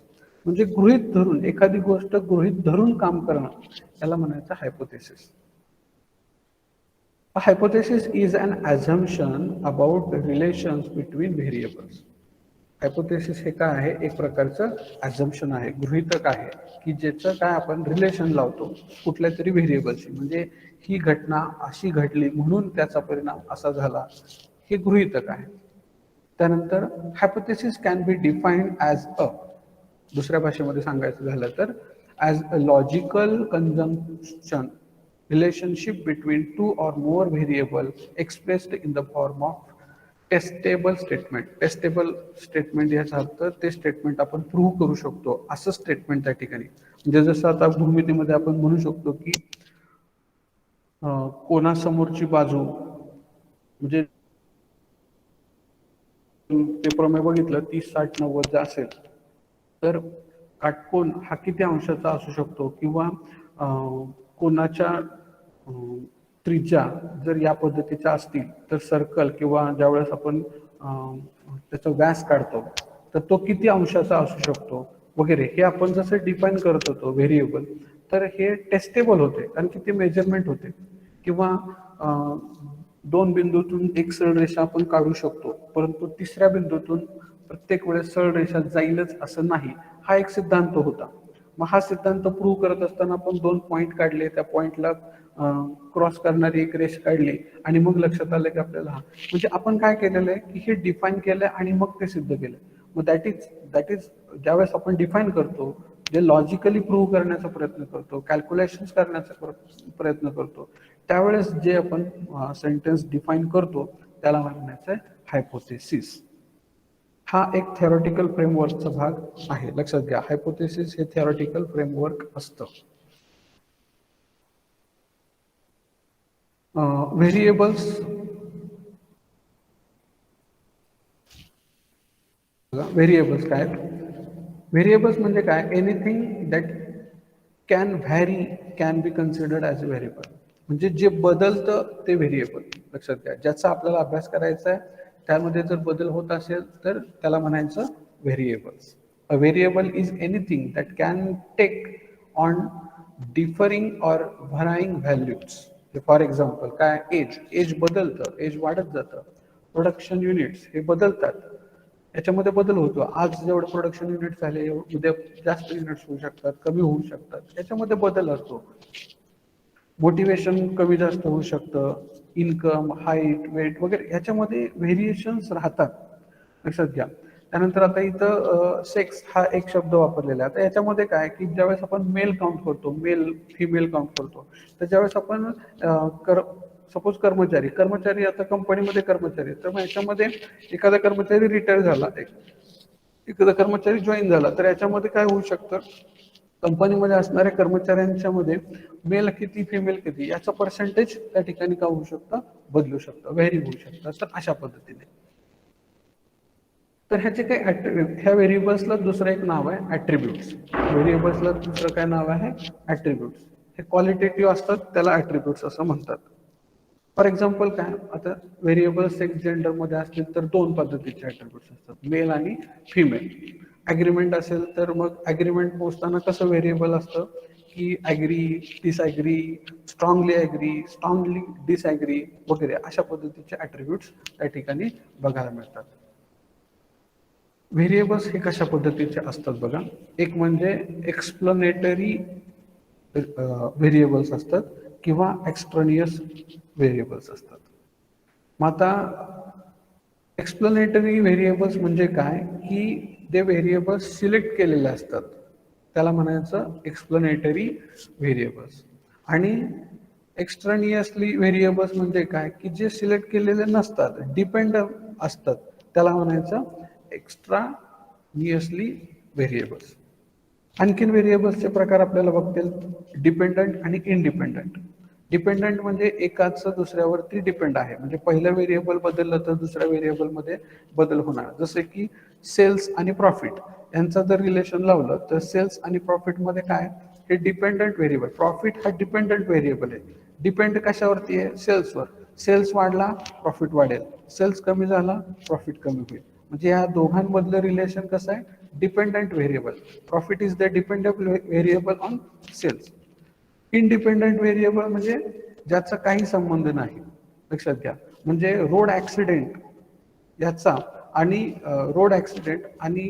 म्हणजे गृहीत धरून, एखादी गोष्ट गृहीत धरून काम करणं याला म्हणायचं hypothesis. A hypothesis is an assumption about the relations between variables. Hypothesis हे काय आहे, एक प्रकारचं ॲझम्पशन आहे, गृहीतक आहे, की ज्याचं काय आपण रिलेशन लावतो कुठल्या तरी व्हेरिएबलशी. म्हणजे ही घटना अशी घडली म्हणून त्याचा परिणाम असा झाला, हे गृहीतक आहे. त्यानंतर hypothesis can be defined as a, दुसऱ्या भाषेमध्ये सांगायचं झालं तर as a logical consumption relationship between two or more variable expressed in the form of testable statement. Testable statement याचा अर्थ ते स्टेटमेंट आपण प्रूव्ह करू शकतो असं स्टेटमेंट त्या ठिकाणी. म्हणजे जसं आता भूमितीमध्ये आपण म्हणू शकतो की कोणासमोरची बाजू, म्हणजे ते प्रमेय बघितलं 30, 60, 90 जर असेल तर काटकोन हा किती अंशाचा असू शकतो, किंवा कोणाच्या त्रिज्या जर या पद्धतीच्या असतील तर सर्कल किंवा ज्यावेळेस आपण त्याचा व्यास काढतो तर तो किती अंशाचा असू शकतो वगैरे हे आपण जसं डिफाईन करत होतो व्हेरिएबल, तर हे टेस्टेबल होते कारण की ते मेजरमेंट होते. किंवा दोन बिंदूतून एक सरळ रेषा आपण काढू शकतो, परंतु तिसऱ्या बिंदूतून प्रत्येक वेळेस सरळ रेषा जाईलच असं नाही, हा एक सिद्धांत होता. मग हा सिद्धांत प्रूव्ह करत असताना आपण दोन पॉईंट काढले, त्या पॉईंटला क्रॉस करणारी एक रेष काढली आणि मग लक्षात आलं की आपल्याला हा म्हणजे आपण काय केलेलं आहे की हे डिफाईन केलं आणि मग ते सिद्ध केलं. मग दॅट इज ज्यावेळेस आपण डिफाईन करतो, जे लॉजिकली प्रूव्ह करण्याचा प्रयत्न करतो, कॅल्क्युलेशन्स करण्याचा प्रयत्न करतो, त्यावेळेस जे आपण सेंटेन्स डिफाईन करतो त्याला म्हणायचं आहे हायपोथेसिस. हा एक थेरॉटिकल फ्रेमवर्कचा भाग आहे, लक्षात घ्या. हायपोथेसिस हे थेरॉटिकल फ्रेमवर्क असतं. व्हेरिएबल्स काय? व्हेरिएबल्स म्हणजे काय? Anything that can vary can be considered as a variable. म्हणजे जे बदलतं ते व्हेरिएबल, लक्षात घ्या. ज्याचा आपल्याला अभ्यास करायचा आहे त्यामध्ये जर बदल होत असेल तर त्याला म्हणायचं variables. A variable is anything that can take on differing or varying values. For example काय? एज बदलतं, एज वाढत जातं. प्रोडक्शन युनिट्स हे बदलतात, याच्यामध्ये बदल होतो. आज जेवढं प्रोडक्शन युनिट झाले उद्या जास्त युनिट्स होऊ शकतात, कमी होऊ शकतात, याच्यामध्ये बदल असतो. मोटिवेशन कमी जास्त होऊ शकतं, इन्कम, हाईट, वेट वगैरे ह्याच्यामध्ये व्हेरिएशन्स राहतात, लक्षात घ्या. त्यानंतर आता इथं सेक्स हा एक शब्द वापरलेला आहे. आता याच्यामध्ये काय की ज्यावेळेस आपण मेल काउंट करतो, मेल फिमेल काउंट करतो, तर ज्यावेळेस आपण सपोज कर्मचारी आता कंपनीमध्ये कर्मचारी, तर मग याच्यामध्ये एखादा कर्मचारी रिटायर झाला, एखादा कर्मचारी जॉईन झाला, तर याच्यामध्ये काय होऊ शकतं, कंपनीमध्ये असणाऱ्या कर्मचाऱ्यांच्या मध्ये मेल किती फिमेल किती याचं पर्सेंटेज त्या ठिकाणी काय होऊ शकतं, बदलू शकतं, व्हेरी होऊ शकतं. तर अशा पद्धतीने तर ह्याचे काही ह्या व्हेरिएबल्सला दुसरं एक नाव आहे ॲट्रिब्यूट्स. व्हेरिएबल्सला दुसरं काय नाव आहे? ॲट्रिब्यूट्स. हे क्वालिटेटिव्ह असतात, त्याला ॲट्रिब्यूट्स असं म्हणतात. फॉर एक्झाम्पल काय? आता व्हेरिएबल सेक्स जेंडरमध्ये असतील तर दोन पद्धतीचे ॲट्रिब्यूट्स असतात, मेल आणि फिमेल. ॲग्रीमेंट असेल तर मग ॲग्रीमेंट पोचताना कसं व्हेरिएबल असतं की ॲग्री, डिसॲग्री, स्ट्रॉंगली डिसॲग्री वगैरे अशा पद्धतीचे ॲट्रिब्यूट्स त्या ठिकाणी बघायला मिळतात. व्हेरिएबल्स हे कशा पद्धतीचे असतात बघा. एक म्हणजे एक्सप्लेनेटरी व्हेरिएबल्स असतात किंवा एक्स्ट्रानियस व्हेरिएबल्स असतात. मग आता एक्सप्लेनेटरी व्हेरिएबल्स म्हणजे काय की जे व्हेरिएबल्स सिलेक्ट केलेले असतात त्याला म्हणायचं एक्सप्लेनेटरी व्हेरिएबल्स. आणि एक्स्ट्रानियसली व्हेरिएबल्स म्हणजे काय की जे सिलेक्ट केलेले नसतात, डिपेंडंट असतात, त्याला म्हणायचं एक्स्ट्रानियसली व्हेरिएबल्स. आणखीन व्हेरिएबल्सचे प्रकार आपल्याला बघतील, डिपेंडंट आणि इनडिपेंडंट. डिपेंडंट म्हणजे एकाचं दुसऱ्यावरती डिपेंड आहे, म्हणजे पहिलं व्हेरिएबल बदललं तर दुसऱ्या व्हेरिएबलमध्ये बदल होणार. जसे की सेल्स आणि प्रॉफिट यांचं जर रिलेशन लावलं तर सेल्स आणि प्रॉफिटमध्ये काय, हे डिपेंडंट व्हेरिएबल. प्रॉफिट हा डिपेंडंट व्हेरिएबल आहे. डिपेंड कशावरती आहे? सेल्सवर. सेल्स वाढला प्रॉफिट वाढेल, सेल्स कमी झाला प्रॉफिट कमी होईल. म्हणजे या दोघांमधलं रिलेशन कसं आहे? Dependent variable. Profit is the dependent variable on sales. Independent variable म्हणजे ज्याचा काही संबंध नाही, लक्षात घ्या. म्हणजे रोड ऍक्सिडेंट याचा आणि रोड ऍक्सिडेंट आणि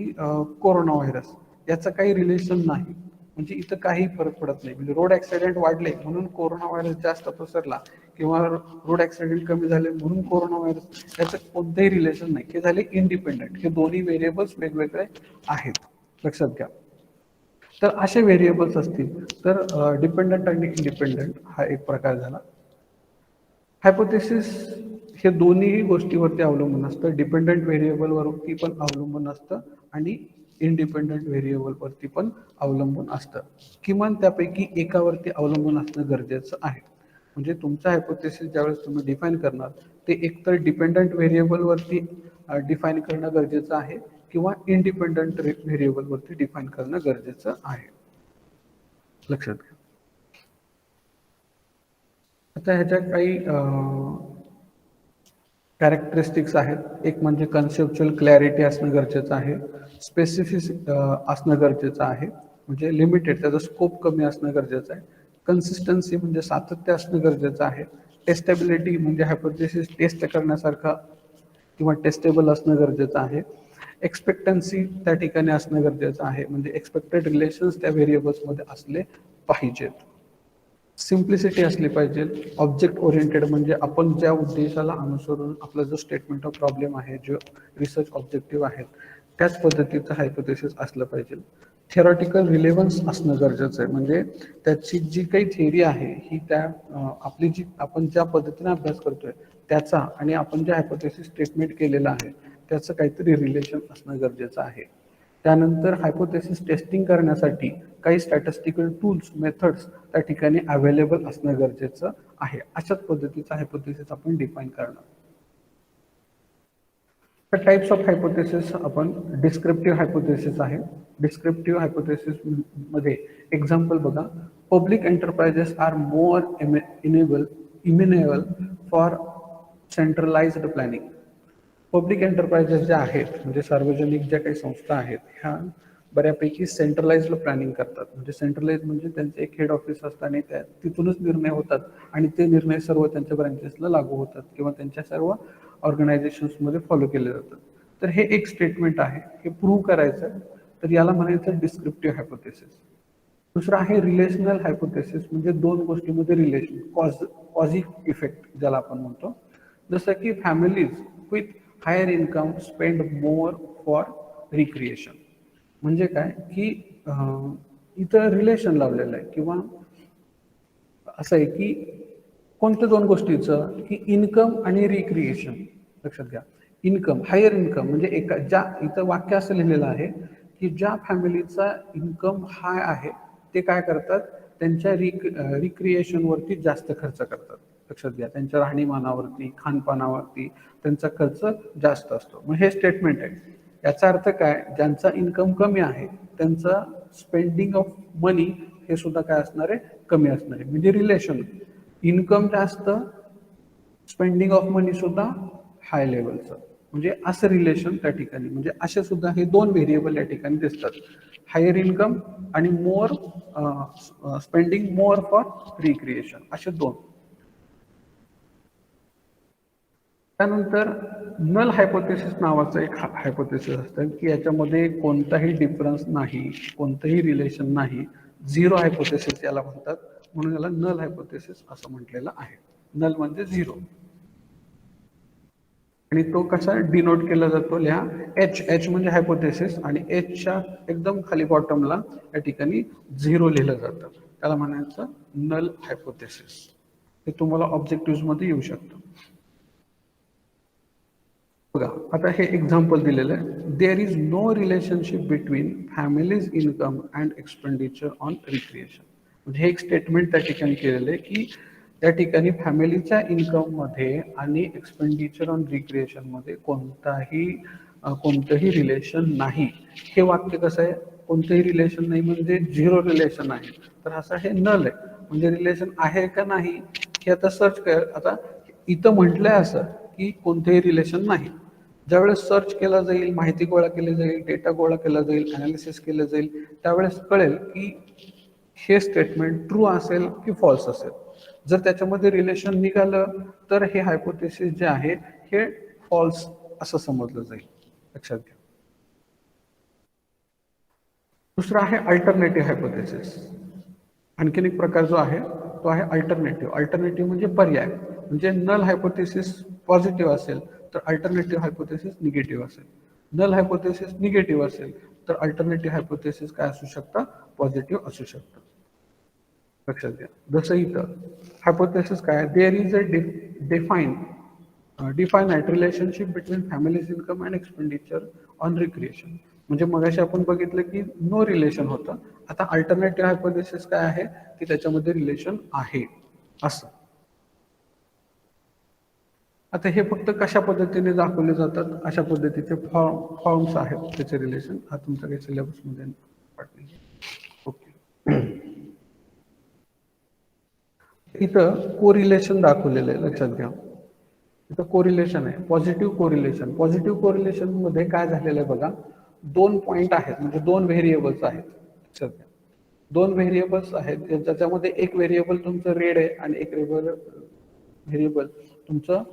कोरोना व्हायरस याचं काही रिलेशन नाही, म्हणजे इथं काही फरक पडत नाही. म्हणजे रोड ऍक्सिडेंट वाढले म्हणून कोरोना व्हायरस जास्त पसरला किंवा रोड ऍक्सिडेंट कमी झाले म्हणून कोरोना व्हायरस, याचं कोणतंही रिलेशन नाही. हे झाले इनडिपेंडंट. हे दोन्ही व्हेरिएबल्स वेगवेगळे आहेत, लक्षात घ्या. तर असे व्हेरिएबल्स असतील तर डिपेंडंट आणि इंडिपेंडंट हा एक प्रकार झाला. हायपोथेसिस हे दोन्ही गोष्टीवरती अवलंबून असतं. डिपेंडंट व्हेरिएबलवरती पण अवलंबून असतं आणि इंडिपेंडंट व्हेरिएबलवरती पण अवलंबून असतं. किमान त्यापैकी एकावरती अवलंबून असणं गरजेचं आहे. म्हणजे तुमचा हायपोथेसिस ज्यावेळेस तुम्ही डिफाईन करणार ते एकतर डिपेंडंट व्हेरिएबलवरती डिफाईन करणं गरजेचं आहे किंवा इंडिपेंडंट व्हेरिएबलवरती डिफाईन करणं गरजेचं आहे, लक्षात घ्या. आता ह्याच्या काही कॅरेक्टरिस्टिक्स आहेत. एक म्हणजे कन्सेप्च्युअल क्लॅरिटी असणं गरजेचं आहे, स्पेसिफिक असणं गरजेचं आहे, म्हणजे लिमिटेड त्याचा स्कोप कमी असणं गरजेचं आहे, कन्सिस्टन्सी म्हणजे सातत्य असणं गरजेचं आहे, टेस्टेबिलिटी म्हणजे हायपोथेसिस टेस्ट करण्यासारखा किंवा टेस्टेबल असणं गरजेचं आहे, एक्सपेक्टन्सी त्या ठिकाणी असणं गरजेचं आहे, म्हणजे एक्सपेक्टेड रिलेशन्स त्या व्हेरिएबल्समध्ये असले पाहिजेत, सिम्प्लिसिटी असली पाहिजे, ऑब्जेक्ट ओरिएंटेड म्हणजे आपण ज्या उद्देशाला अनुसरून आपला जो स्टेटमेंट ऑफ प्रॉब्लेम आहे, जो रिसर्च ऑब्जेक्टिव्ह आहेत त्याच पद्धतीचं हायपोथेसिस असलं पाहिजे, थिअरॉटिकल रिलेव्हन्स असणं गरजेचं आहे, म्हणजे त्याची जी काही थिअरी आहे ही त्या आपली जी आपण ज्या पद्धतीने अभ्यास करतोय त्याचा आणि आपण जे हायपोथेसिस स्टेटमेंट केलेलं आहे त्याचं काहीतरी रिलेशन असणं गरजेचं आहे. त्यानंतर हायपोथेसिस टेस्टिंग करण्यासाठी काही स्टॅटिस्टिकल टूल्स मेथड्स त्या ठिकाणी अवेलेबल असणं गरजेचं आहे. अशाच पद्धतीचा हायपोथेसिस आपण डिफाईन करणार. तर टाइप्स ऑफ हायपोथेसिस आपण डिस्क्रिप्टिव्ह हायपोथेसिस आहे. डिस्क्रिप्टिव्ह हायपोथेसिस मध्ये एक्झाम्पल बघा, public enterprises are more amenable for centralised planning. Public enterprises ज्या आहेत म्हणजे सार्वजनिक ज्या काही संस्था आहेत ह्या बऱ्यापैकी सेंट्रलाइज्ड प्लॅनिंग करतात. म्हणजे सेंट्रलाइज म्हणजे त्यांचे एक हेड ऑफिस असतं आणि त्या तिथूनच निर्णय होतात आणि ते निर्णय सर्व त्यांच्या ब्रांचेसला लागू होतात किंवा त्यांच्या सर्व ऑर्गनायझेशन्समध्ये फॉलो केले जातात. तर हे एक स्टेटमेंट आहे, हे प्रूव्ह करायचं तर याला म्हणायचं डिस्क्रिप्टिव्ह हायपोथेसिस. दुसरं आहे रिलेशनल हायपोथेसिस, म्हणजे दोन गोष्टींमध्ये रिलेशन, कॉझी इफेक्ट ज्याला आपण म्हणतो. जसं की families with higher income spend more for recreation. म्हणजे काय की इथं रिलेशन लावलेलं आहे किंवा असं आहे की कोणत्या दोन गोष्टीचं की इन्कम आणि रिक्रिएशन. लक्षात घ्या, इन्कम हायर इन्कम म्हणजे एका ज्या इथं वाक्य असं लिहिलेलं आहे की ज्या फॅमिलीचा इन्कम हाय आहे ते काय करतात, त्यांच्या रिक्रिएशनवरती जास्त खर्च करतात. लक्षात घ्या, त्यांच्या राहणीमानावरती खानपानावरती त्यांचा खर्च जास्त असतो. मग हे स्टेटमेंट आहे. याचा अर्थ काय, ज्यांचा इन्कम कमी आहे त्यांचा स्पेंडिंग ऑफ मनी हे सुद्धा काय असणार आहे, कमी असणार आहे. म्हणजे रिलेशन इन्कम जास्त, स्पेंडिंग ऑफ मनी सुद्धा हाय लेवलचं, म्हणजे असं रिलेशन त्या ठिकाणी, म्हणजे असे सुद्धा हे दोन व्हेरिएबल या ठिकाणी दिसतात, हायर इन्कम आणि मोर स्पेंडिंग मोर फॉर रिक्रिएशन, असे दोन. त्यानंतर नल हायपोथेसिस नावाचं एक हायपोथेसिस असतं की याच्यामध्ये कोणताही डिफरन्स नाही, कोणतंही रिलेशन नाही, झिरो हायपोथेसिस याला म्हणतात, म्हणून याला नल हायपोथेसिस असं म्हटलेलं आहे. नल म्हणजे झिरो. आणि तो कसा डिनोट केला जातो, लिहा एच. एच म्हणजे हायपोथेसिस आणि एचच्या एकदम खाली बॉटमला या ठिकाणी झिरो लिहिलं जातं, त्याला म्हणायचं नल हायपोथेसिस. हे तुम्हाला ऑब्जेक्टिव्ह मध्ये येऊ शकतं. बघा आता हे एक्झाम्पल दिलेलं आहे, there is no relationship between families income and expenditure on recreation. म्हणजे हे एक स्टेटमेंट त्या ठिकाणी केलेलं आहे की त्या ठिकाणी फॅमिलीच्या इन्कममध्ये आणि एक्सपेंडिचर ऑन रिक्रिएशनमध्ये कोणतंही रिलेशन नाही. हे वाक्य कसं आहे, कोणतंही रिलेशन नाही म्हणजे झिरो रिलेशन आहे, तर असं हे नल आहे. म्हणजे रिलेशन आहे का नाही हे आता सर्च कर. आता इथं म्हटलंय असं की कोणतेही रिलेशन नाही. ज्यावेळेस सर्च केला जाईल, माहिती गोळा केली जाईल, डेटा गोळा केला जाईल, अनालिसिस केलं जाईल, त्यावेळेस कळेल की हे स्टेटमेंट ट्रू असेल की फॉल्स असेल. जर त्याच्यामध्ये रिलेशन निघालं तर हे हायपोथेसिस जे आहे हे फॉल्स असं समजलं जाईल. लक्षात घ्या. दुसरा आहे अल्टरनेटिव्ह हायपोथेसिस. आणखीन एक प्रकार जो आहे तो आहे अल्टरनेटिव्ह. अल्टरनेटिव्ह म्हणजे पर्याय, म्हणजे नल हायपोथेसिस पॉझिटिव्ह असेल तर अल्टरनेटिव्ह हायपोथेसिस निगेटिव्ह असेल. नल हायपोथेसिस निगेटिव्ह असेल तर अल्टरनेटिव्ह हायपोथेसिस काय असू शकतं, पॉझिटिव्ह असू शकतं. लक्षात घ्या. जसं इथं हायपोथेसिस काय, there is a definite relationship between families income and expenditure on recreation. म्हणजे मगाशी आपण बघितलं की नो रिलेशन होतं, आता अल्टरनेटिव्ह हायपोथेसिस काय आहे की त्याच्यामध्ये रिलेशन आहे असं. आता हे फक्त कशा पद्धतीने दाखवले जातात, अशा पद्धतीचे फॉर्म्स आहेत त्याचे रिलेशन. हा तुमचा काही सिलेबसमध्ये ओके. इथं कोरिलेशन दाखवलेलं आहे, लक्षात घ्या. इथं कोरिलेशन आहे, पॉझिटिव्ह कोरिलेशन. पॉझिटिव्ह कोरिलेशन मध्ये काय झालेलं आहे बघा, 2 पॉईंट आहेत, म्हणजे 2 व्हेरिएबल्स आहेत, लक्षात घ्या. 2 व्हेरिएबल्स आहेत, ज्याच्यामध्ये एक व्हेरिएबल तुमचं रेड आहे आणि एक व्हेरिएबल तुमचं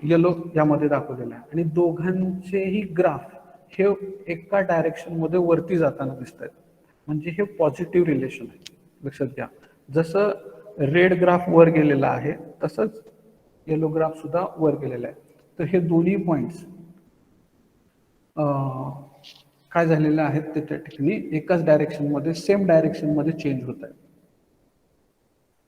येलो यामध्ये दाखवलेलं आहे, आणि दोघांचेही ग्राफ हे एका डायरेक्शन मध्ये वरती जाताना दिसत आहेत, म्हणजे हे पॉझिटिव्ह रिलेशन आहे, लक्षात घ्या. जसं रेड ग्राफ वर गेलेला आहे तसंच येलो ग्राफ सुद्धा वर गेलेला आहे. तर हे दोन्ही पॉइंट्स काय झालेले आहेत ते त्या ठिकाणी एकाच डायरेक्शन मध्ये, सेम डायरेक्शन मध्ये चेंज होत आहे.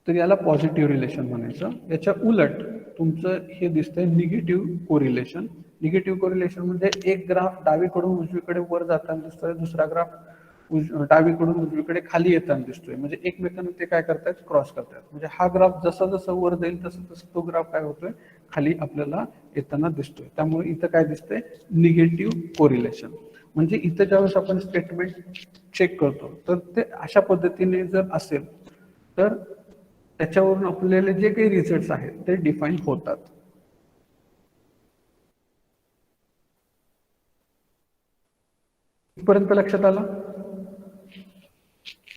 तर याला पॉझिटिव्ह रिलेशन म्हणायचं. याच्या उलट तुमचं हे दिसतंय निगेटिव्ह कोरिलेशन. निगेटिव्ह कोरिलेशन म्हणजे एक ग्राफ डावीकडून उजवीकडे वर जाताना दिसतोय, दुसरा ग्राफ डावीकडून उजवीकडे खाली येताना दिसतोय, म्हणजे एकमेकांना ते काय करतायत, क्रॉस करतायत. म्हणजे हा ग्राफ जसा जसा वर जाईल तसं तसं तो ग्राफ काय होतोय, खाली आपल्याला येताना दिसतोय. त्यामुळे इथं काय दिसतंय, निगेटिव्ह कोरिलेशन. म्हणजे इथं ज्यावेळेस आपण स्टेटमेंट चेक करतो तर ते अशा पद्धतीने जर असेल तर त्याच्यावरून आपल्याला जे काही रिझल्ट्स आहेत ते डिफाईन होतात. इथपर्यंत लक्षात आलं?